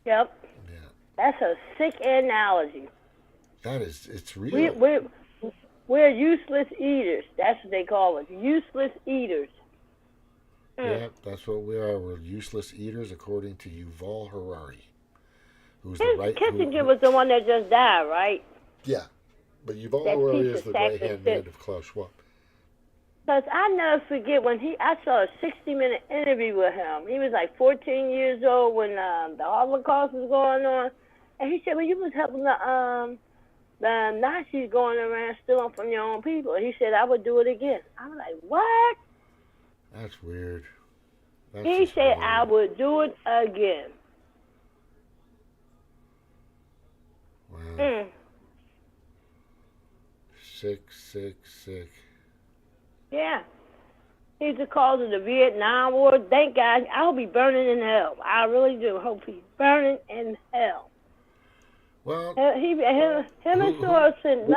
Speaker 4: Yep.
Speaker 1: Yeah.
Speaker 4: That's a sick analogy.
Speaker 1: It's real.
Speaker 4: We're useless eaters. That's what they call us. Useless eaters.
Speaker 1: Yeah, that's what we are. We're useless eaters, according to Yuval Harari, who's
Speaker 4: Kissinger was the one that just died, right?
Speaker 1: Yeah, but Yuval Harari is the right-hand man of Klaus Schwab.
Speaker 4: Because I never forget when I saw a 60-minute interview with him. He was like 14 years old when the Holocaust was going on. And he said, well, you was helping the Nazis going around stealing from your own people. And he said, I would do it again. I'm like, what?
Speaker 1: That's weird.
Speaker 4: He said, weird. I would do it again.
Speaker 1: Wow. Sick.
Speaker 4: Yeah. He's the cause of the Vietnam War. Thank God. I hope he's burning in hell. I really do hope he's burning in hell.
Speaker 1: Well,
Speaker 4: him and Soros and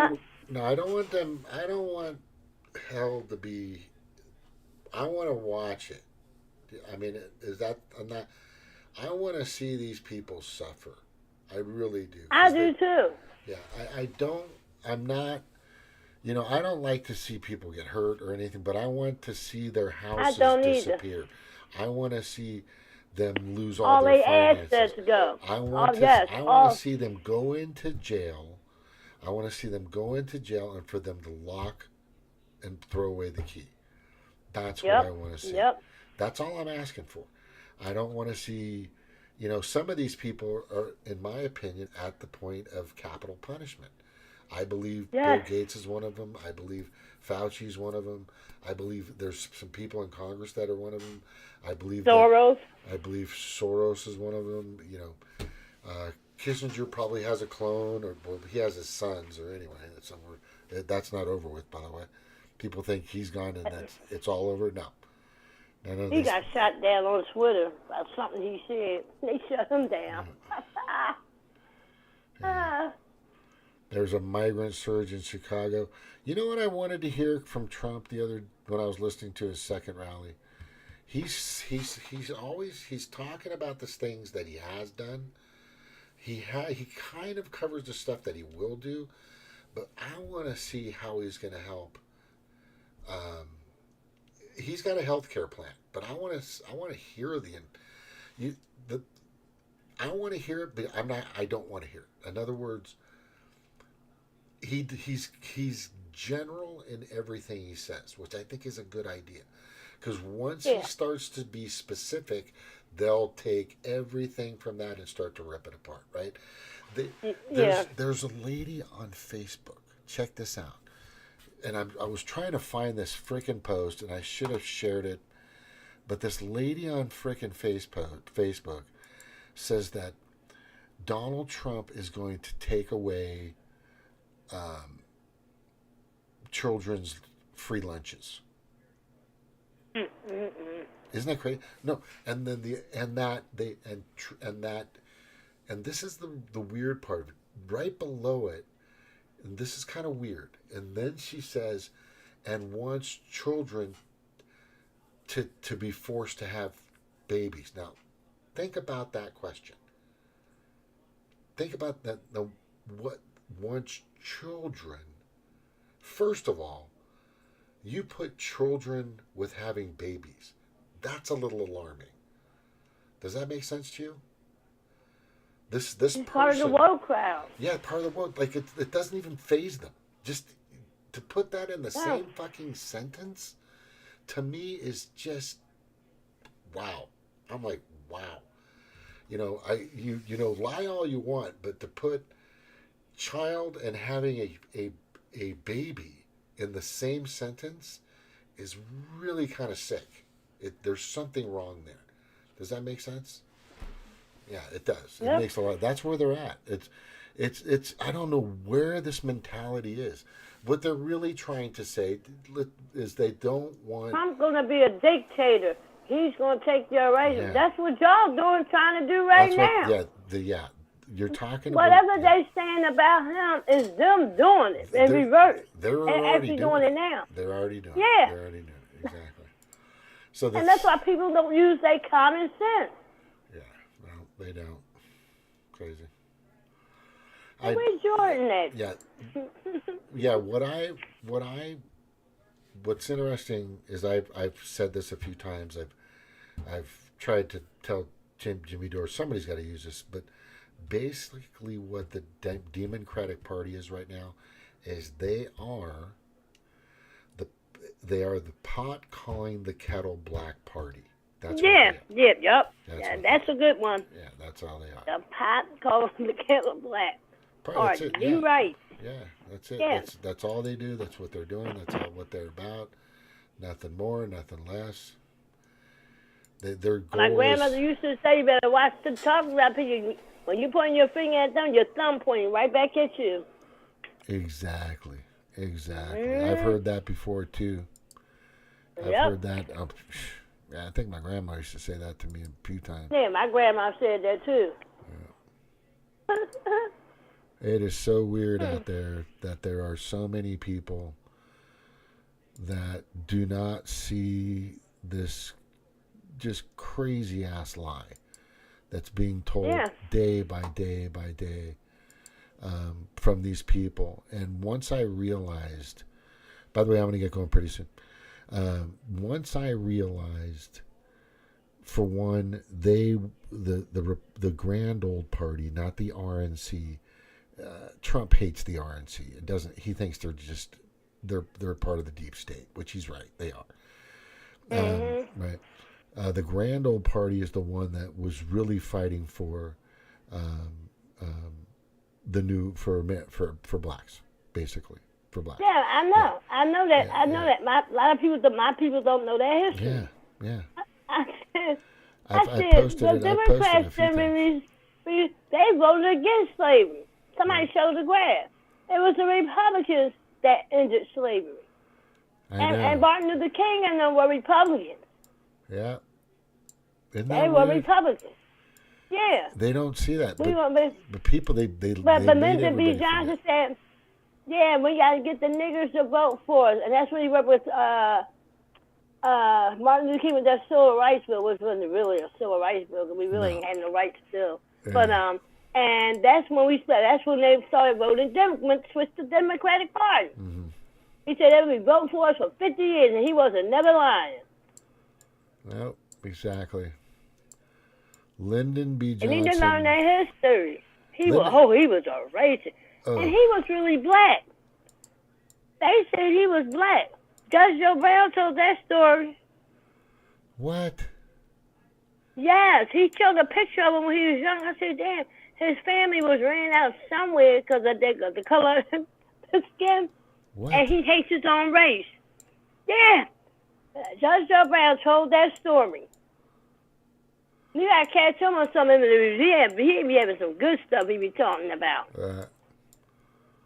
Speaker 1: no, I don't want them. I don't want hell to be. I want to watch it. I mean, I want to see these people suffer. I really do.
Speaker 4: I do too.
Speaker 1: Yeah, I'm not. You know, I don't like to see people get hurt or anything, but I want to see their
Speaker 4: I
Speaker 1: houses
Speaker 4: don't either.
Speaker 1: disappear. I want to see them lose all
Speaker 4: All
Speaker 1: their
Speaker 4: they
Speaker 1: finances.
Speaker 4: assets go.
Speaker 1: I want to.
Speaker 4: Yes,
Speaker 1: I want
Speaker 4: all.
Speaker 1: to see them go into jail. I want to see them go into jail and for them to lock and throw away the key. That's what I want to see.
Speaker 4: Yep.
Speaker 1: That's all I'm asking for. I don't want to see, you know, some of these people are, in my opinion, at the point of capital punishment. I believe
Speaker 4: Yes.
Speaker 1: Bill Gates is one of them. I believe Fauci's one of them. I believe there's some people in Congress that are one of them. I believe
Speaker 4: Soros.
Speaker 1: I believe Soros is one of them. You know, Kissinger probably has a clone, or well, he has his sons, or anyway, somewhere. That's not over with, by the way. People think he's gone and it's all over. No.
Speaker 4: He got shot down on Twitter about something he said. They shut him down.
Speaker 1: Yeah. There's a migrant surge in Chicago. You know what I wanted to hear from Trump when I was listening to his second rally? He's talking about the things that he has done. He kind of covers the stuff that he will do, but I want to see how he's going to help. He's got a health care plan, but I want to hear I want to hear it, but I don't want to hear it. In other words, he's general in everything he says, which I think is a good idea. Because once he starts to be specific, they'll take everything from that and start to rip it apart, right? There's a lady on Facebook. Check this out. And I was trying to find this frickin' post, and I should have shared it. But this lady on frickin' Facebook says that Donald Trump is going to take away children's free lunches. Isn't that crazy? No, and then and this is the weird part of it. Right below it, and this is kind of weird. And then she says, and wants children to be forced to have babies. Now, think about that question. Think about that. What wants children? First of all, you put children with having babies. That's a little alarming. Does that make sense to you? This person,
Speaker 4: part of the woke crowd.
Speaker 1: Yeah, part of the woke. Like it doesn't even faze them. Just to put that in the same fucking sentence, to me is just wow. I'm like, wow. You know, you know, lie all you want, but to put child and having a baby in the same sentence is really kind of sick. There's something wrong there. Does that make sense? Yeah, it does. It makes a lot. That's where they're at. It's. I don't know where this mentality is. What they're really trying to say is they don't want.
Speaker 4: Trump's going to be a dictator. He's going to take your rights.
Speaker 1: Yeah.
Speaker 4: That's what y'all trying to do now.
Speaker 1: You're talking
Speaker 4: Whatever
Speaker 1: about.
Speaker 4: they saying about him is them doing it in reverse.
Speaker 1: They're
Speaker 4: and
Speaker 1: already
Speaker 4: actually doing it now.
Speaker 1: They're already doing
Speaker 4: Yeah.
Speaker 1: it. They're already doing it. Exactly. So
Speaker 4: And that's why people don't use their common sense.
Speaker 1: Yeah, well, they don't. Crazy.
Speaker 4: Where's Jordan at?
Speaker 1: Yeah. Yeah, what's interesting is I've said this a few times. I've tried to tell Jimmy Dore somebody's got to use this, but basically what the Democratic Party is right now is they are the pot calling the kettle black party. That's
Speaker 4: Yep.
Speaker 1: That's
Speaker 4: a good one.
Speaker 1: Yeah, that's all they are.
Speaker 4: The pot calling the kettle black.
Speaker 1: That's it.
Speaker 4: You're right.
Speaker 1: Yeah, that's it.
Speaker 4: Yeah.
Speaker 1: That's all they do. That's what they're doing. That's all what they're about. Nothing more, nothing less. Their goal
Speaker 4: My grandmother used to say, you better watch the tongue about people. When you pointing your finger at them, your thumb pointing right back at you.
Speaker 1: Exactly. I've heard that before too. I've heard that. I think my grandma used to say that to me a few times.
Speaker 4: Yeah, my grandma said that too.
Speaker 1: Yeah. It is so weird out there that there are so many people that do not see this just crazy ass lie that's being told day by day by day from these people. And once I realized By the way, I'm going to get going pretty soon. Once I realized, for one, the grand old party, not the RNC. Trump hates the RNC. It doesn't. He thinks they're part of the deep state, which he's right. They are. Right. The grand old party is the one that was really fighting for the new for blacks, basically for blacks.
Speaker 4: Yeah, I know. Yeah. I know that. I know that. A lot of people, my people don't know their history.
Speaker 1: Yeah.
Speaker 4: I said the Democrats, they voted against slavery. Somebody showed the graph. It was the Republicans that ended slavery. And Martin Luther King and them were Republicans.
Speaker 1: Yeah.
Speaker 4: They were Republicans. Yeah.
Speaker 1: They don't see that. But people, they But
Speaker 4: Lyndon B. Johnson said, yeah, we got to get the niggers to vote for us. And that's when he worked with Martin Luther King with that civil rights bill, which wasn't really a civil rights bill because we really ain't had no rights still. Yeah. But and that's when that's when they started voting switched to the Democratic Party. Mm-hmm. He said they would be voting for us for 50 years, and he wasn't never lying.
Speaker 1: Nope, exactly. Lyndon B. Johnson.
Speaker 4: And he didn't learn their history. He was a racist. Oh. And he was really black. They said he was black. Judge Joe Brown told that story.
Speaker 1: What?
Speaker 4: Yes, he showed a picture of him when he was young. I said, damn, his family was ran out somewhere because of the color of his skin. What? And he hates his own race. Yeah. Judge Joe Brown told that story. You gotta catch him on some images. He be having some good stuff he be talking about.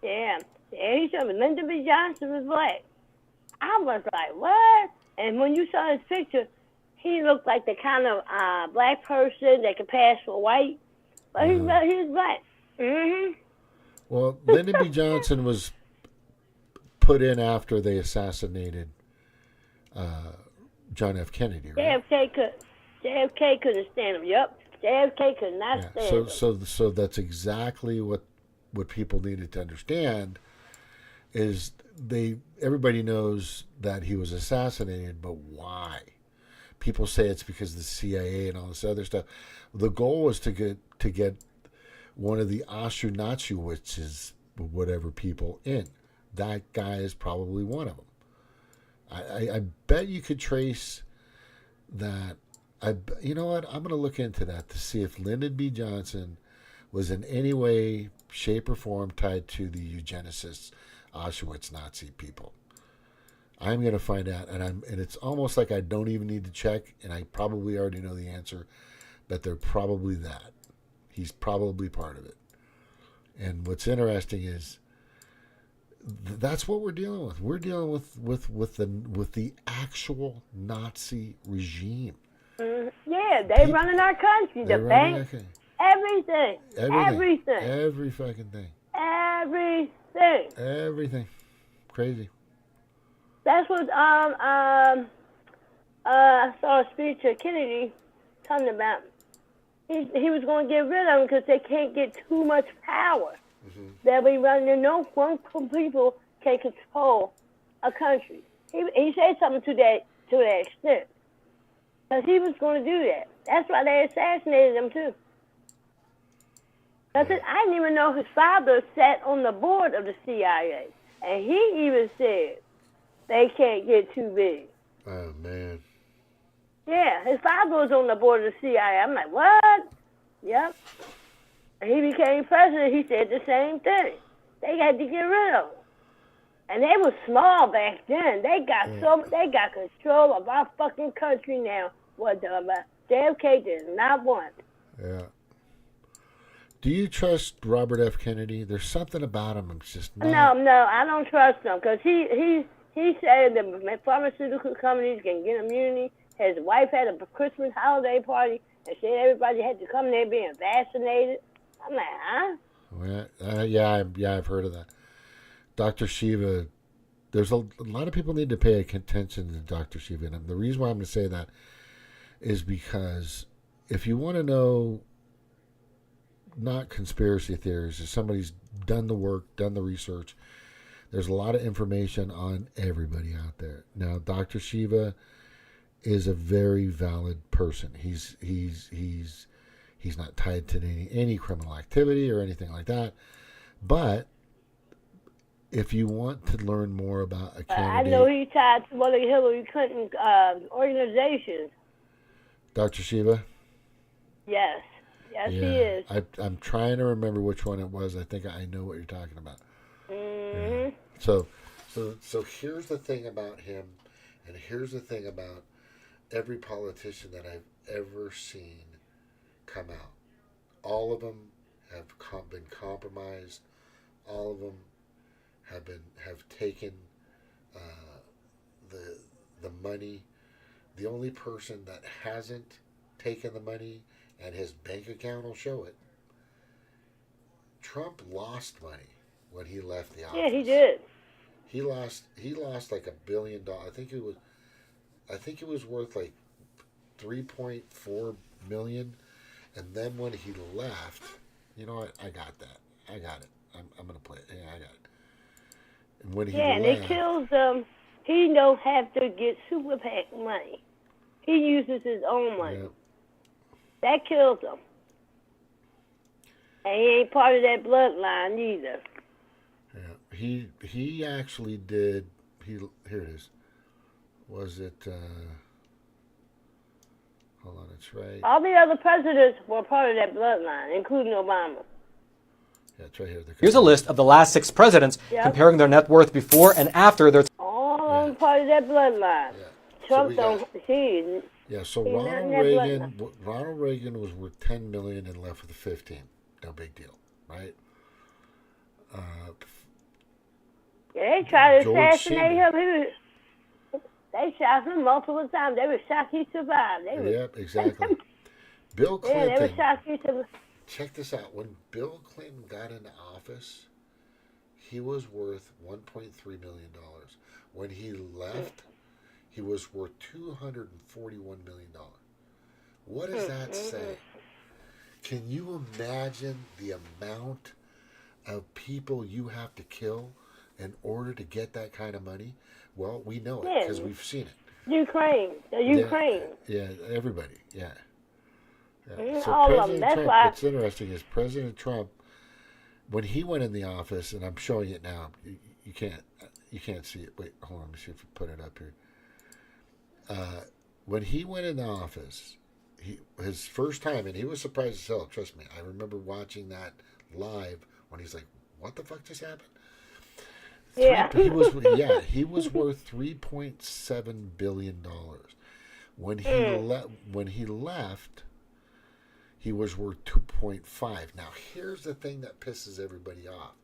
Speaker 4: Yeah, he told me Lyndon B. Johnson was black. I was like, what? And when you saw his picture, he looked like the kind of black person that could pass for white. But he's black. Mm-hmm.
Speaker 1: Well, Lyndon B. Johnson was put in after they assassinated John F. Kennedy, right?
Speaker 4: JFK couldn't stand him. Yep, JFK could not stand him.
Speaker 1: So that's exactly what people needed to understand is everybody knows that he was assassinated, but why? People say it's because of the CIA and all this other stuff. The goal was to get one of the Auschwitzes, whatever people in. That guy is probably one of them. I bet you could trace that. You know what? I'm going to look into that to see if Lyndon B. Johnson was in any way, shape, or form tied to the eugenicists, Auschwitz Nazi people. I'm going to find out, and it's almost like I don't even need to check, and I probably already know the answer, but they're probably that. He's probably part of it. And what's interesting is that's what we're dealing with. We're dealing with the actual Nazi regime.
Speaker 4: Yeah, they running our country, the bank, everything.
Speaker 1: Every fucking thing. Everything. Crazy.
Speaker 4: That's what I saw a speech of Kennedy talking about. He was going to get rid of them because they can't get too much power. Mm-hmm. They'll be running. No one people can control a country. He said something to that extent. Because he was going to do that. That's why they assassinated him, too. I didn't even know his father sat on the board of the CIA. And he even said they can't get too big.
Speaker 1: Oh, man.
Speaker 4: Yeah, his father was on the board of the CIA. I'm like, what? Yep. And he became president. He said the same thing. They had to get rid of him. And they were small back then. They got control of our fucking country now. What JFK did not want.
Speaker 1: Yeah. Do you trust Robert F. Kennedy? There's something about him. I'm just not.
Speaker 4: No, I don't trust him because he said that pharmaceutical companies can get immunity. His wife had a Christmas holiday party and said everybody had to come there being vaccinated. I'm like, huh?
Speaker 1: Well, yeah, I've heard of that. Dr. Shiva, there's a lot of people need to pay attention to Dr. Shiva. And the reason why I'm going to say that is because if you want to know not conspiracy theories, if somebody's done the work, done the research, There's a lot of information on everybody out there. Now, Dr. Shiva is a very valid person. He's not tied to any criminal activity or anything like that. But if you want to learn more about a
Speaker 4: I
Speaker 1: candidate,
Speaker 4: know he's tied to one of Hillary Clinton's organizations.
Speaker 1: Dr. Shiva.
Speaker 4: Yes, he is.
Speaker 1: I'm trying to remember which one it was. I think I know what you're talking about.
Speaker 4: Mm-hmm.
Speaker 1: Yeah. So here's the thing about him, and here's the thing about every politician that I've ever seen come out. All of them have been compromised. All of them have taken the money. The only person that hasn't taken the money, and his bank account will show it. Trump lost money when he left the office.
Speaker 4: Yeah, he did.
Speaker 1: He lost like $1 billion. I think it was worth like 3.4 million. And then when he left, you know what? I got that. I got it. I'm gonna play it. Yeah, I got it. And when he
Speaker 4: and
Speaker 1: left,
Speaker 4: it kills him. He don't have to get super PAC money. He uses his own money.
Speaker 1: yeah,
Speaker 4: That kills him. And he ain't part of that bloodline either.
Speaker 1: yeah, he actually did. Here it is. Was it? Hold on, it's right.
Speaker 4: All the other presidents were part of that bloodline, including Obama.
Speaker 1: Yeah, it's right here.
Speaker 8: Here's a list of the last 6 presidents,
Speaker 4: Yep.
Speaker 8: comparing their net worth before and after their
Speaker 4: All of them part of that bloodline.
Speaker 1: Yeah.
Speaker 4: Trump
Speaker 1: we
Speaker 4: don't.
Speaker 1: got-
Speaker 4: He
Speaker 1: Yeah, so
Speaker 4: He's not
Speaker 1: Ronald
Speaker 4: in that
Speaker 1: Reagan. Ronald Reagan was worth 10 million and left with 15. No big deal, right?
Speaker 4: they tried to
Speaker 1: George
Speaker 4: assassinate
Speaker 1: Senior.
Speaker 4: him. They shot him multiple times. They were shocked he survived.
Speaker 1: Yep, exactly. Bill
Speaker 4: Yeah, they were
Speaker 1: Clinton.
Speaker 4: shocked he survived.
Speaker 1: Check this out. When Bill Clinton got into office, he was worth $1.3 million. When he left, he was worth $241 million. What does that say? Can you imagine the amount of people you have to kill in order to get that kind of money? Well, we know it because we've seen it.
Speaker 4: Ukraine. The Ukraine.
Speaker 1: Yeah, everybody. Yeah.
Speaker 4: All of them. That's
Speaker 1: Trump,
Speaker 4: why.
Speaker 1: what's interesting is President Trump, when he went in the office, and I'm showing it now. You can't see it. Wait, hold on. Let me see if I put it up here. When he went in the office, his first time, and he was surprised as hell. Trust me, I remember watching that live when he's like, "What the fuck just happened?"
Speaker 4: Yeah.
Speaker 1: He was worth $3.7 billion. When he left, he was worth 2.5. Now here's the thing that pisses everybody off.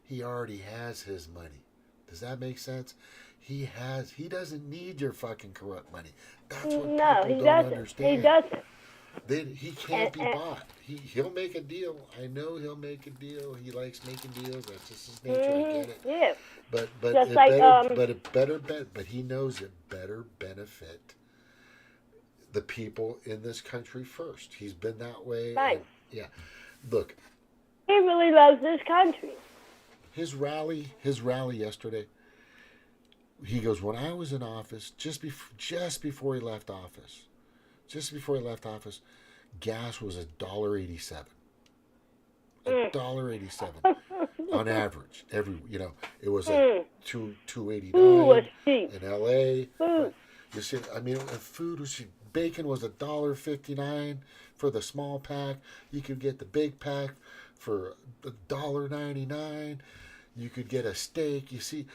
Speaker 1: He already has his money. Does that make sense? He doesn't need your fucking corrupt money. That's what people don't understand.
Speaker 4: He doesn't.
Speaker 1: He can't be bought. He'll make a deal. I know he'll make a deal. He likes making deals. That's just his nature. I get it.
Speaker 4: Yeah.
Speaker 1: But
Speaker 4: Just
Speaker 1: it
Speaker 4: like,
Speaker 1: but he knows it better benefit the people in this country first. He's been that way.
Speaker 4: Right.
Speaker 1: And, yeah. Look,
Speaker 4: He really loves this country.
Speaker 1: his rally yesterday. He goes, when I was in office, just before he left office, gas was $1.87. $1.87 on average. It was like
Speaker 4: Food was
Speaker 1: $2.89
Speaker 4: cheap.
Speaker 1: in LA.
Speaker 4: Food.
Speaker 1: You see, I mean, food was cheap. Bacon was $1.59 for the small pack. You could get the big pack for $1.99. You could get a steak. You see,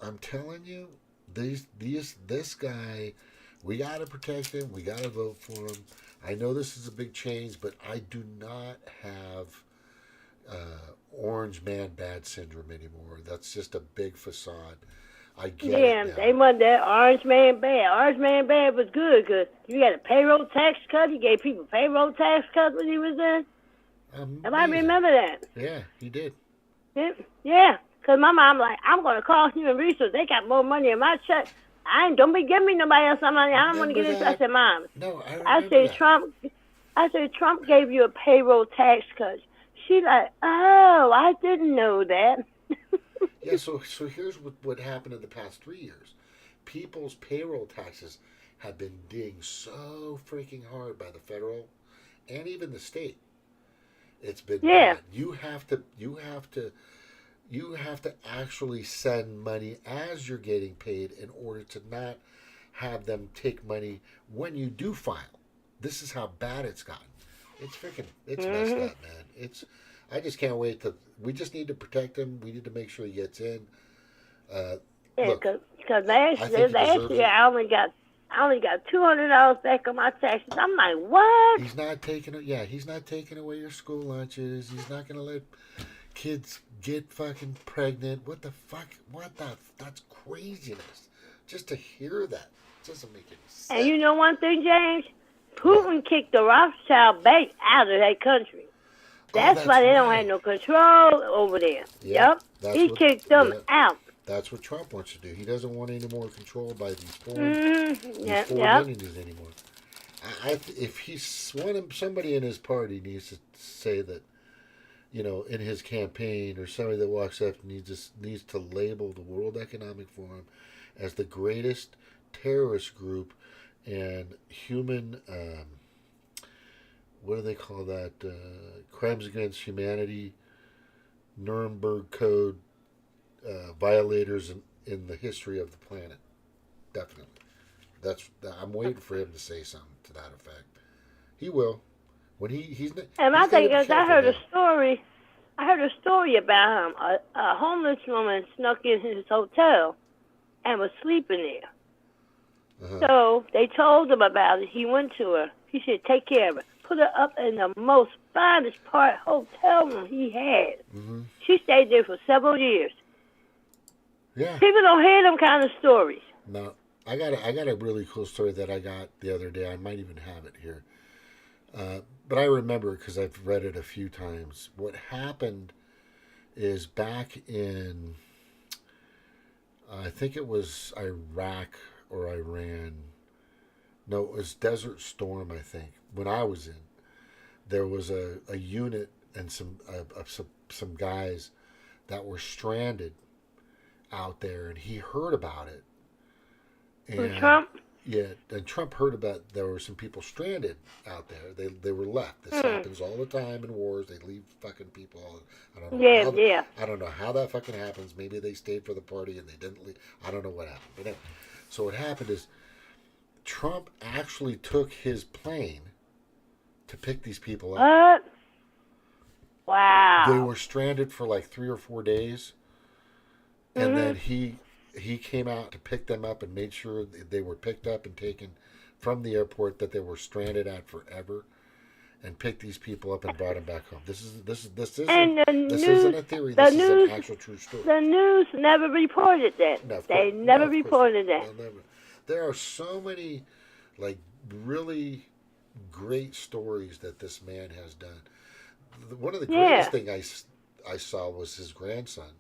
Speaker 1: I'm telling you, this guy, we got to protect him. We got to vote for him. I know this is a big change, but I do not have orange man bad syndrome anymore. That's just a big facade. I get it now.
Speaker 4: They want that orange man bad. Orange man bad was good because you got a payroll tax cut. He gave people payroll tax cuts when he was there. And I remember that.
Speaker 1: Yeah, he did.
Speaker 4: Yeah, because my mom like, I'm going to call Human Resources. They got more money in my check. Don't be giving me nobody else some money. I don't want to get this. I said, Mom.
Speaker 1: No,
Speaker 4: I said, Trump gave you a payroll tax cut. She like, oh, I didn't know that.
Speaker 1: Yeah, so here's what happened in the past 3 years. People's payroll taxes have been dinged so freaking hard by the federal and even the state. It's been bad. You have to actually send money as you're getting paid in order to not have them take money when you do file. This is how bad it's gotten. It's messed up, man. I just can't wait to. We just need to protect him. We need to make sure he gets in.
Speaker 4: Yeah,
Speaker 1: Look,
Speaker 4: because
Speaker 1: I
Speaker 4: last
Speaker 1: think he deserves
Speaker 4: year
Speaker 1: it.
Speaker 4: I only got $200 back on my taxes. I'm like, what?
Speaker 1: He's not taking it. Yeah, he's not taking away your school lunches. He's not going to let kids get fucking pregnant. What the fuck? That's craziness. Just to hear that doesn't make any sense.
Speaker 4: And you know one thing, James? Putin kicked the Rothschild Bank out of that country. That's why they don't
Speaker 1: right.
Speaker 4: have no control over there.
Speaker 1: Yeah,
Speaker 4: Yep. He kicked them out.
Speaker 1: That's what Trump wants to do. He doesn't want any more control by these foreign entities anymore. If he's somebody in his party needs to say that, in his campaign, or somebody that walks up needs to label the World Economic Forum as the greatest terrorist group and human, what do they call that? Crimes against humanity, Nuremberg Code violators in the history of the planet. Definitely. I'm waiting for him to say something to that effect. He will. When he's.
Speaker 4: And my
Speaker 1: he's
Speaker 4: thing
Speaker 1: gotta
Speaker 4: is,
Speaker 1: be
Speaker 4: I heard
Speaker 1: careful
Speaker 4: a story. I heard a story about him. A homeless woman snuck in his hotel and was sleeping there.
Speaker 1: now.
Speaker 4: So they told him about it. He went to her. He said, "Take care of her." Put her up in the most finest part hotel room he had.
Speaker 1: Mm-hmm.
Speaker 4: She stayed there for several years.
Speaker 1: Yeah.
Speaker 4: People don't hear them kind of stories.
Speaker 1: No, I got a really cool story that I got the other day. I might even have it here, but I remember it because I've read it a few times. What happened is back in, I think it was Iraq or Iran. No, it was Desert Storm. I think when I was in, there was a unit and some guys that were stranded out there, and he heard about it. And
Speaker 4: Trump?
Speaker 1: Yeah, and Trump heard about there were some people stranded out there. They were left. This happens all the time in wars. They leave fucking people. I don't know. I don't know how that fucking happens. Maybe they stayed for the party and they didn't leave. I don't know what happened. But anyway, so what happened is Trump actually took his plane to pick these people up.
Speaker 4: What? Wow.
Speaker 1: They were stranded for like 3 or 4 days. And then he came out to pick them up and made sure they were picked up and taken from the airport that they were stranded at forever, and picked these people up and brought them back home. This isn't a theory. This is an actual true story.
Speaker 4: The news never reported that.
Speaker 1: No,
Speaker 4: they never reported that.
Speaker 1: There are so many, like, really great stories that this man has done. One of the greatest things I saw was his grandson.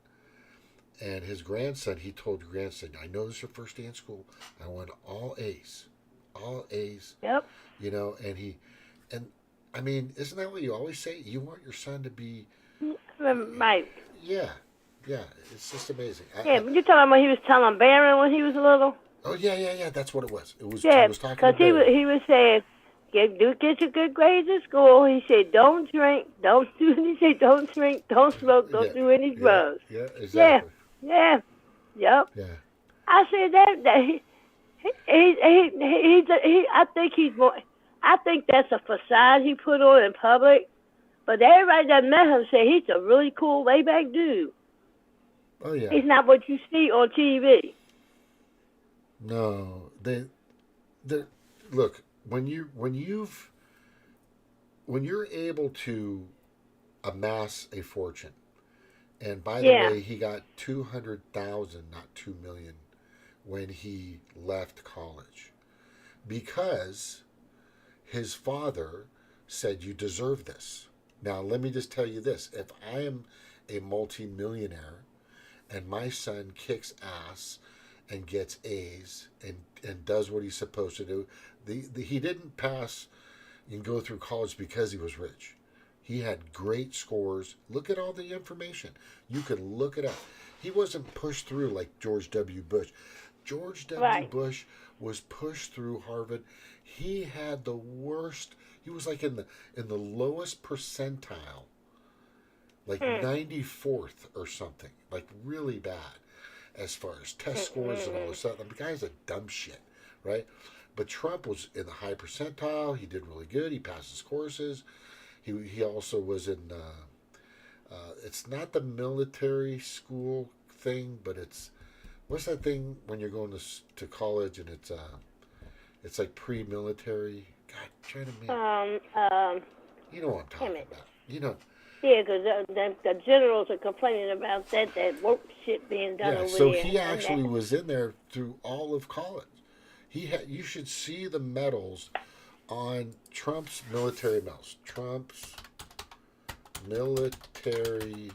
Speaker 1: And his grandson, he told your grandson, "I know this is your first day in school. I want all A's. All A's."
Speaker 4: Yep.
Speaker 1: And I mean, isn't that what you always say? You want your son to be...
Speaker 4: Right.
Speaker 1: Yeah. It's just amazing.
Speaker 4: You're talking about when he was telling Barron when he was little?
Speaker 1: Oh, yeah. That's what it was. He was talking
Speaker 4: because he was saying, get your good grades at school. He said, don't drink, don't do anything. He said, don't drink, don't smoke, don't do any drugs.
Speaker 1: Yeah, exactly.
Speaker 4: Yep.
Speaker 1: Yeah.
Speaker 4: I said that I think that's a facade he put on in public, but everybody that met him said he's a really cool, laid-back dude.
Speaker 1: Oh yeah.
Speaker 4: He's not what you see on TV.
Speaker 1: No, they look when you're able to amass a fortune. And by the way, he got 200,000, not 2 million, when he left college, because his father said, "You deserve this." Now, let me just tell you this: if I am a multi-millionaire, and my son kicks ass and gets A's and does what he's supposed to do, he didn't pass and go through college because he was rich. He had great scores. Look at all the information. You can look it up. He wasn't pushed through like George W. Bush. George W.
Speaker 4: Right.
Speaker 1: Bush was pushed through Harvard. He had the worst. He was like in the lowest percentile, like 94th or something, like really bad as far as test scores and all this stuff. The guy's a dumb shit, right? But Trump was in the high percentile. He did really good. He passed his courses. He also was in. It's not the military school thing, but it's what's that thing when you're going to college and it's like pre-military. God, trying to make. You know what I'm talking about. You know.
Speaker 4: Yeah, because the generals are complaining about that woke shit being done over
Speaker 1: so
Speaker 4: there.
Speaker 1: he actually was in there through all of college. You should see the medals on Trump's military medals. Trump's military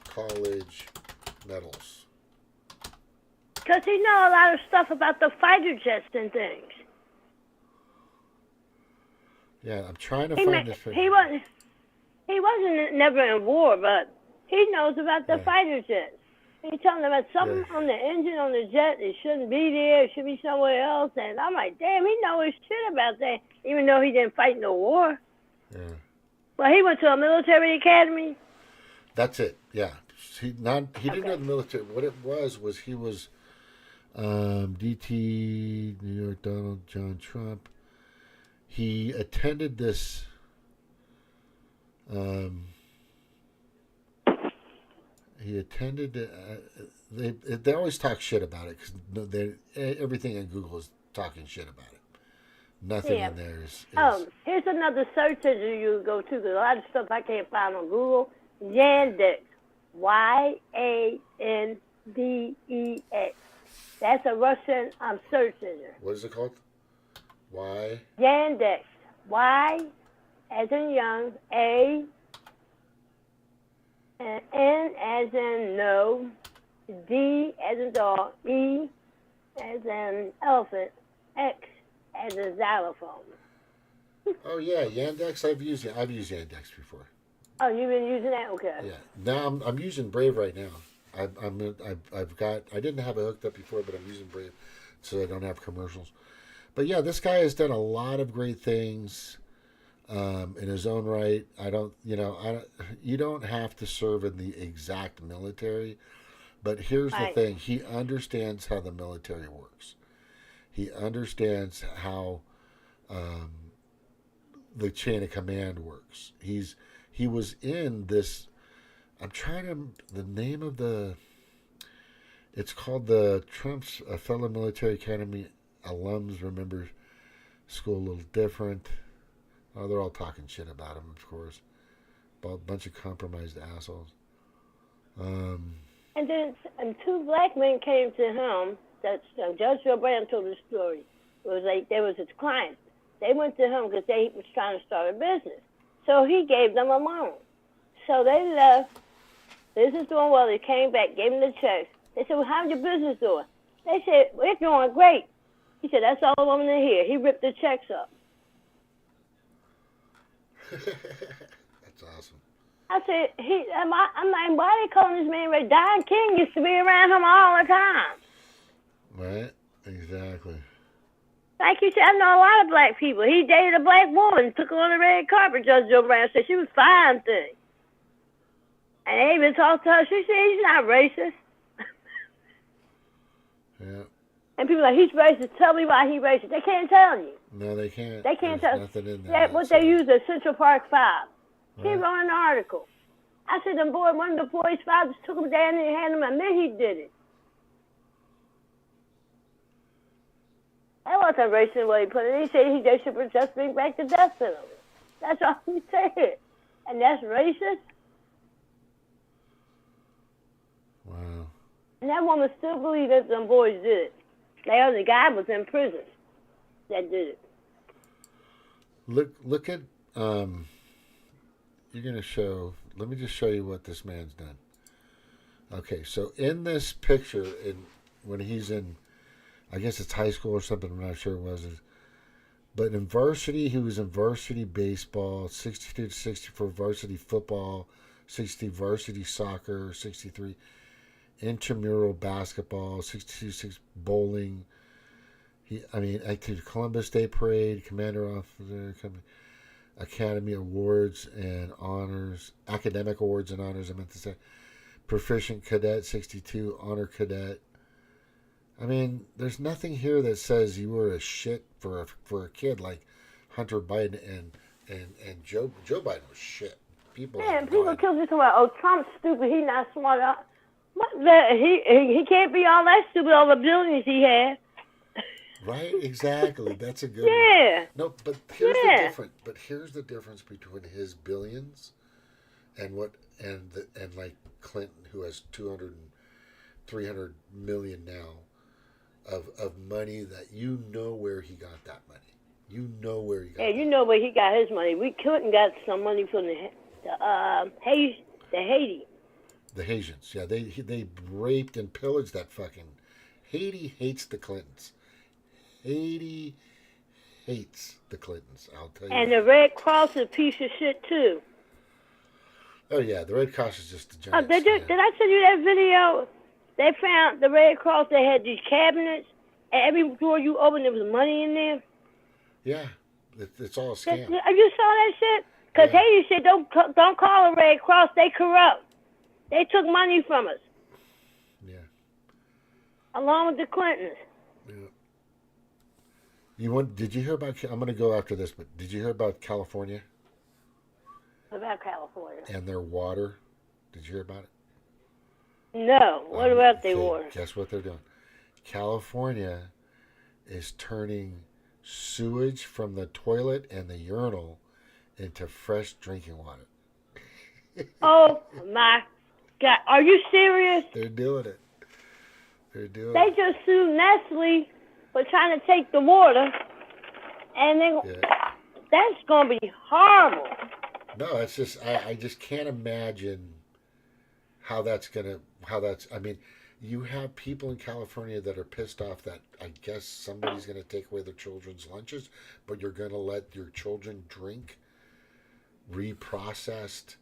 Speaker 1: college medals.
Speaker 4: Because he know a lot of stuff about the fighter jets and things.
Speaker 1: Yeah, I'm trying to
Speaker 4: He
Speaker 1: find this.
Speaker 4: He wasn't never in war, but he knows about the fighter jets. He's telling them about something on the engine on the jet. It shouldn't be there. It should be somewhere else. And I'm like, damn, he knows his shit about that, even though he didn't fight no war.
Speaker 1: Yeah.
Speaker 4: Well, he went to a military academy.
Speaker 1: That's it. Yeah. He didn't know the military. What it was he was DT, New York, Donald John Trump. He attended this. He attended. They always talk shit about it because everything in Google is talking shit about it. Nothing in there is.
Speaker 4: Here's another search engine you go to. There's a lot of stuff I can't find on Google. Yandex, Yandex. That's a Russian search engine.
Speaker 1: What is it called? Why?
Speaker 4: Yandex. Y as in young, A, and N as in no, D as in dog, E as in elephant, X as in xylophone.
Speaker 1: Oh yeah, Yandex. I've used Yandex before.
Speaker 4: Oh, you've been using that? Okay.
Speaker 1: Yeah. Now I'm using Brave right now. I've got. I didn't have it hooked up before, but I'm using Brave, so I don't have commercials. But yeah, this guy has done a lot of great things. In his own right, you don't have to serve in the exact military, but here's the thing: he understands how the military works. He understands how the chain of command works. He was in this. I'm trying to the name of the. It's called the Trump's Fellow Military Academy Alums Remember School a Little Different. Oh, they're all talking shit about him, of course. A bunch of compromised assholes.
Speaker 4: And then two black men came to him. That's Judge Joe Brown told the story. It was like there was his client. They went to him because they was trying to start a business. So he gave them a loan. So they left. Business doing well. They came back, gave him the checks. They said, well, how's your business doing? They said, we're doing great. He said, that's all I want to hear. He ripped the checks up.
Speaker 1: That's awesome.
Speaker 4: I said, I'm like, why are they calling this man Ray? Don King used to be around him all the time.
Speaker 1: Right? Exactly.
Speaker 4: Like you said, I know a lot of black people. He dated a black woman, took her on the red carpet. Judge Joe Brown said she was fine thing. And they even talked to her. She said he's not racist.
Speaker 1: Yeah.
Speaker 4: And people are like, he's racist. Tell me why he's racist. They can't tell you.
Speaker 1: No, they can't.
Speaker 4: They can't
Speaker 1: There's
Speaker 4: tell.
Speaker 1: nothing in there.
Speaker 4: What they use is Central Park 5. He
Speaker 1: Right.
Speaker 4: wrote an article. I said one of the boys' fathers took him down and handed him a minute. He did it. That wasn't racist the way he put it. He said they should just bring back the death penalty. That's all he said. And that's racist?
Speaker 1: Wow.
Speaker 4: And that woman still believes that them boys did it. The guy was in prison that did it.
Speaker 1: Look at you're gonna show. Let me just show you what this man's done. Okay, so in this picture, when he's in, I guess it's high school or something. I'm not sure it was. But in varsity, he was in varsity baseball, 62 to 64 varsity football, 60 varsity soccer, 63. intramural basketball, 62-6 bowling. Active Columbus Day Parade, Commander Officer, Academy Awards and Honors, Academic Awards and Honors, I meant to say. Proficient Cadet 62, Honor Cadet. I mean, there's nothing here that says you were a shit for a kid like Hunter Biden and Joe Biden was shit. People
Speaker 4: kill me about, oh, Trump's stupid, he's not smart enough. He can't be all that stupid, all the billions he had.
Speaker 1: Right, exactly. That's a good
Speaker 4: one.
Speaker 1: No, but here's the difference between his billions and like Clinton, who has 200 and 300 million now of money that you know where he got that money. You know where he got
Speaker 4: you know where he got his money. We Clinton got some money from the Haiti.
Speaker 1: The Haitians, yeah, they raped and pillaged that fucking. Haiti hates the Clintons. Haiti hates the Clintons, I'll tell you.
Speaker 4: And the Red Cross is a piece of shit too.
Speaker 1: Oh yeah, the Red Cross is just a giant.
Speaker 4: Did I send you that video? They found the Red Cross. They had these cabinets, and every door you opened, there was money in there.
Speaker 1: Yeah, it's all a scam.
Speaker 4: You saw that shit? Because Haiti said, don't call the Red Cross. They corrupt. They took money from us.
Speaker 1: Yeah.
Speaker 4: Along with the Clintons.
Speaker 1: Yeah. Did you hear about? I'm going to go after this, but did you hear about California?
Speaker 4: About California.
Speaker 1: And their water. Did you hear about it?
Speaker 4: No. What about their water?
Speaker 1: Guess what they're doing? California is turning sewage from the toilet and the urinal into fresh drinking water.
Speaker 4: Oh my God! Are you serious?
Speaker 1: They're doing it.
Speaker 4: They just sued Nestle for trying to take the water, and then that's gonna be horrible.
Speaker 1: No, it's just I just can't imagine how that's. I mean, you have people in California that are pissed off that I guess somebody's going to take away their children's lunches, but you're going to let your children drink reprocessed,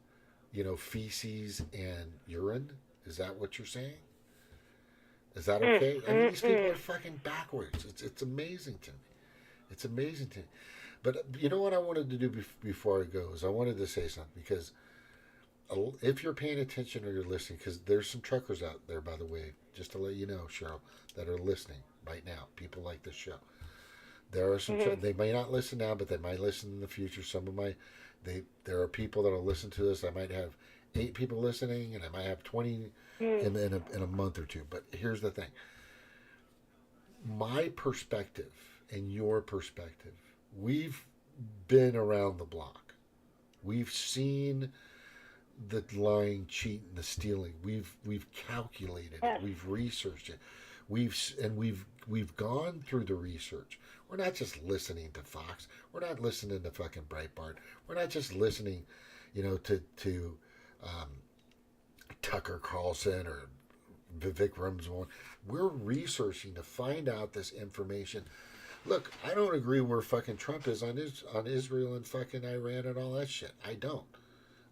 Speaker 1: feces and urine. Is that what you're saying? Is that okay? I mean, these people are fucking backwards. It's amazing to me. It's amazing to me. But you know what I wanted to do before I go is I wanted to say something, because if you're paying attention or you're listening, because there's some truckers out there, by the way, just to let you know, Cheryl, that are listening right now. People like this show. There are some. They may not listen now, but they might listen in the future. There are people that will listen to this. I might have 8 people listening, and I might have 20 in a month or two. But here's the thing: my perspective and your perspective. We've been around the block. We've seen the lying, cheating, the stealing. We've calculated it. We've researched it. We've gone through the research. We're not just listening to Fox. We're not listening to fucking Breitbart. We're not just listening, to Tucker Carlson or Vivek Ramaswamy. We're researching to find out this information. Look, I don't agree where fucking Trump is on Israel and fucking Iran and all that shit. I don't.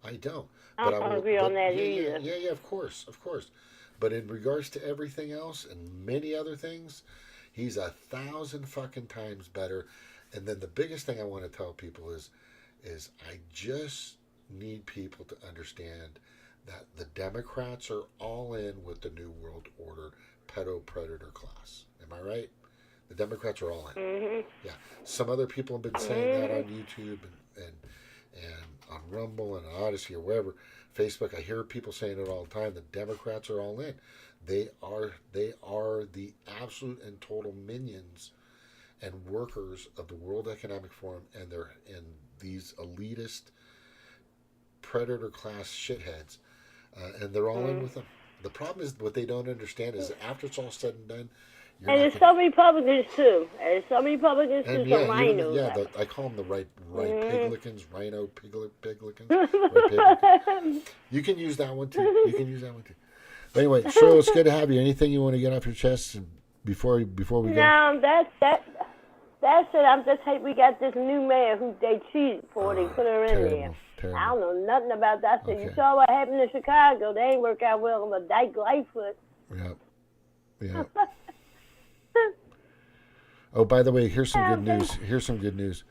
Speaker 1: I don't agree on that either. Yeah, of course. But in regards to everything else and many other things, he's 1,000 fucking times better. And then the biggest thing I want to tell people is I just need people to understand that the Democrats are all in with the New World Order pedo-predator class. Am I right? The Democrats are all in. Mm-hmm. Yeah. Some other people have been saying that on YouTube and on Rumble and Odyssey or wherever, Facebook. I hear people saying it all the time. The Democrats are all in. They are the absolute and total minions and workers of the World Economic Forum, and they're in these elitist predator class shitheads, and they're all in with them. The problem is what they don't understand is after it's all said and done.
Speaker 4: And there's some Republicans too. Some rhinos.
Speaker 1: I call them the right piglickins, rhino piglickins. Right, you can use that one too. But anyway, Cheryl, it's good to have you. Anything you want to get off your chest before we go?
Speaker 4: No, that's it. I'm just happy we got this new mayor who they cheated for. They put her in there. Terrible. I don't know nothing about that. So you saw what happened in Chicago. They ain't work out well on the Dyke Lightfoot.
Speaker 1: Yeah. Yeah. Oh, by the way, here's some good news. Here's some good news.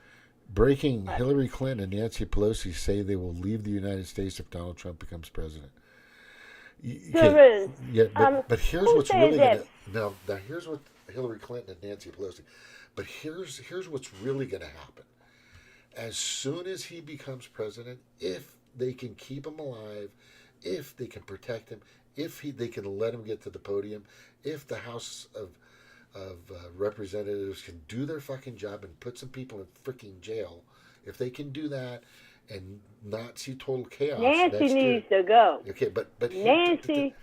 Speaker 1: Breaking: Hillary Clinton and Nancy Pelosi say they will leave the United States if Donald Trump becomes president.
Speaker 4: Sure is.
Speaker 1: Yeah, but here's
Speaker 4: who
Speaker 1: what's
Speaker 4: said
Speaker 1: really
Speaker 4: that?
Speaker 1: gonna now here's what Hillary Clinton and Nancy Pelosi. But here's what's really gonna happen. As soon as he becomes president, if they can keep him alive, if they can protect him, if they can let him get to the podium, if the House of Representatives can do their fucking job and put some people in freaking jail, if they can do that and not see total chaos
Speaker 4: Nancy
Speaker 1: next year.
Speaker 4: needs to go.
Speaker 1: Okay, but
Speaker 4: Nancy.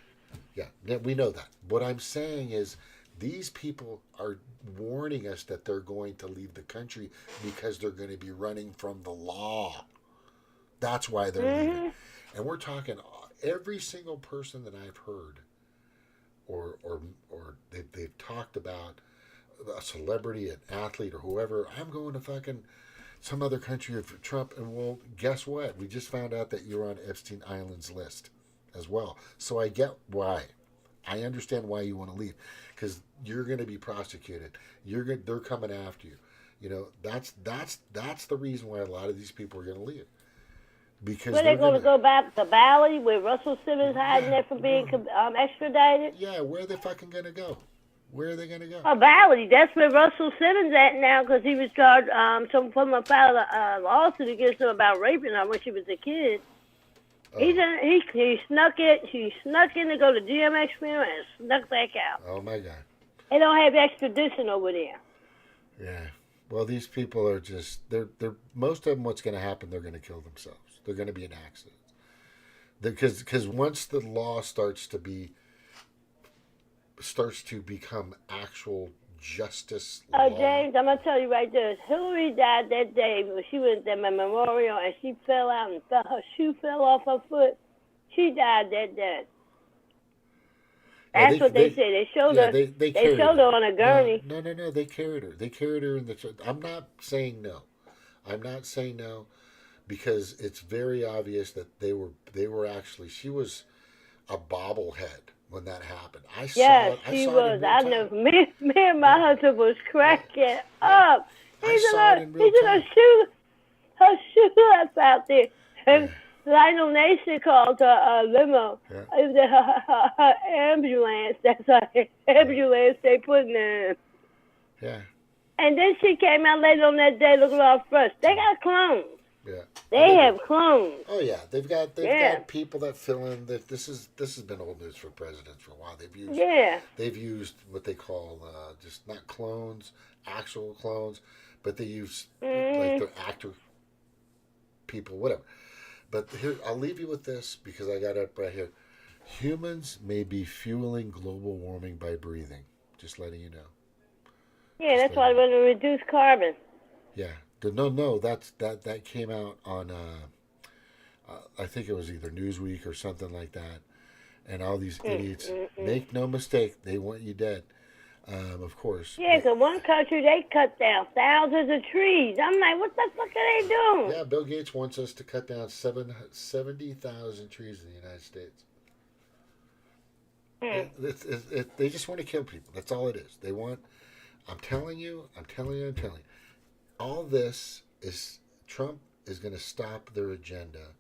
Speaker 1: yeah, we know that. What I'm saying is, these people are warning us that they're going to leave the country because they're going to be running from the law. That's why they're leaving. And we're talking every single person that I've heard, or they've talked about a celebrity, an athlete, or whoever. I'm going to fucking some other country of Trump, and well, guess what? We just found out that you're on Epstein Island's list as well. So I get why. I understand why you want to leave, because you're going to be prosecuted. They're coming after you. You know, that's the reason why a lot of these people are going to leave. Because
Speaker 4: they're going to go back to Bali where Russell Simmons hiding there from being extradited?
Speaker 1: Yeah, where are they fucking going to go? Where are they going to go?
Speaker 4: Oh, Bali. That's where Russell Simmons at now, because he was charged. Some woman filed a lawsuit against him about raping her when she was a kid. Oh. He snuck it. She snuck in to go to GM experiment and snuck back out.
Speaker 1: Oh my God.
Speaker 4: They don't have extradition over there.
Speaker 1: Yeah. Well, these people are just they're most of them. What's going to happen? They're going to kill themselves. They're going to be in accidents. Because once the law starts to become actual justice law.
Speaker 4: James, I'm gonna tell you right there. Hillary died that day when she was at my memorial and she fell out and her shoe fell off her foot. She died that day. That's what they said. They showed her. They showed her on a gurney.
Speaker 1: No. They carried her. They carried her in the. I'm not saying no. Because it's very obvious that they were actually. She was a bobblehead when that happened.
Speaker 4: Yes, she was. I know. Me and my husband was cracking up. He's in her shoe left out there. And Lionel Nation called her a limo. Yeah. It was her ambulance. That's her ambulance they put in there.
Speaker 1: Yeah.
Speaker 4: And then she came out later on that day looking all fresh. They got clones.
Speaker 1: Yeah.
Speaker 4: They have clones.
Speaker 1: Oh yeah, they've got people that fill in. That this has been old news for presidents for a while. They've used what they call just not clones, actual clones, but they use like their actor people, whatever. But here, I'll leave you with this because I got it right here. Humans may be fueling global warming by breathing. Just letting you know.
Speaker 4: Yeah, that's why we're going to reduce carbon.
Speaker 1: Yeah. No, that came out on, I think it was either Newsweek or something like that. And all these idiots, make no mistake, they want you dead, of course.
Speaker 4: Yeah, because one country, they cut down thousands of trees. I'm like, what the fuck are they doing?
Speaker 1: Yeah, Bill Gates wants us to cut down 70,000 trees in the United States. They just want to kill people. That's all it is. They want, I'm telling you. All this is Trump is going to stop their agenda.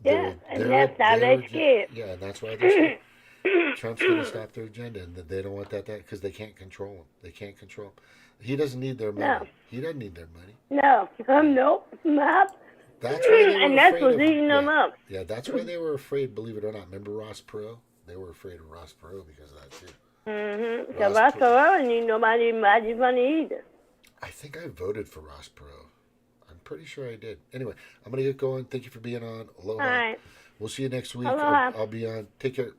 Speaker 4: And that's how they scared.
Speaker 1: Yeah, and that's why they're scared. Trump's going to stop their agenda, and they don't want that because they can't control him. They can't control him. He doesn't need their money. No. He doesn't need their money.
Speaker 4: No, nope, not.
Speaker 1: That's why they were
Speaker 4: and that's what's eating them up.
Speaker 1: Yeah, that's why they were afraid. Believe it or not, remember Ross Perot? They were afraid of Ross Perot because of that too.
Speaker 4: So Ross Perot need nobody's money either.
Speaker 1: I think I voted for Ross Perot. I'm pretty sure I did. Anyway, I'm going to get going. Thank you for being on. Aloha.
Speaker 4: All right.
Speaker 1: We'll see you next week.
Speaker 4: Aloha.
Speaker 1: I'll be on. Take care.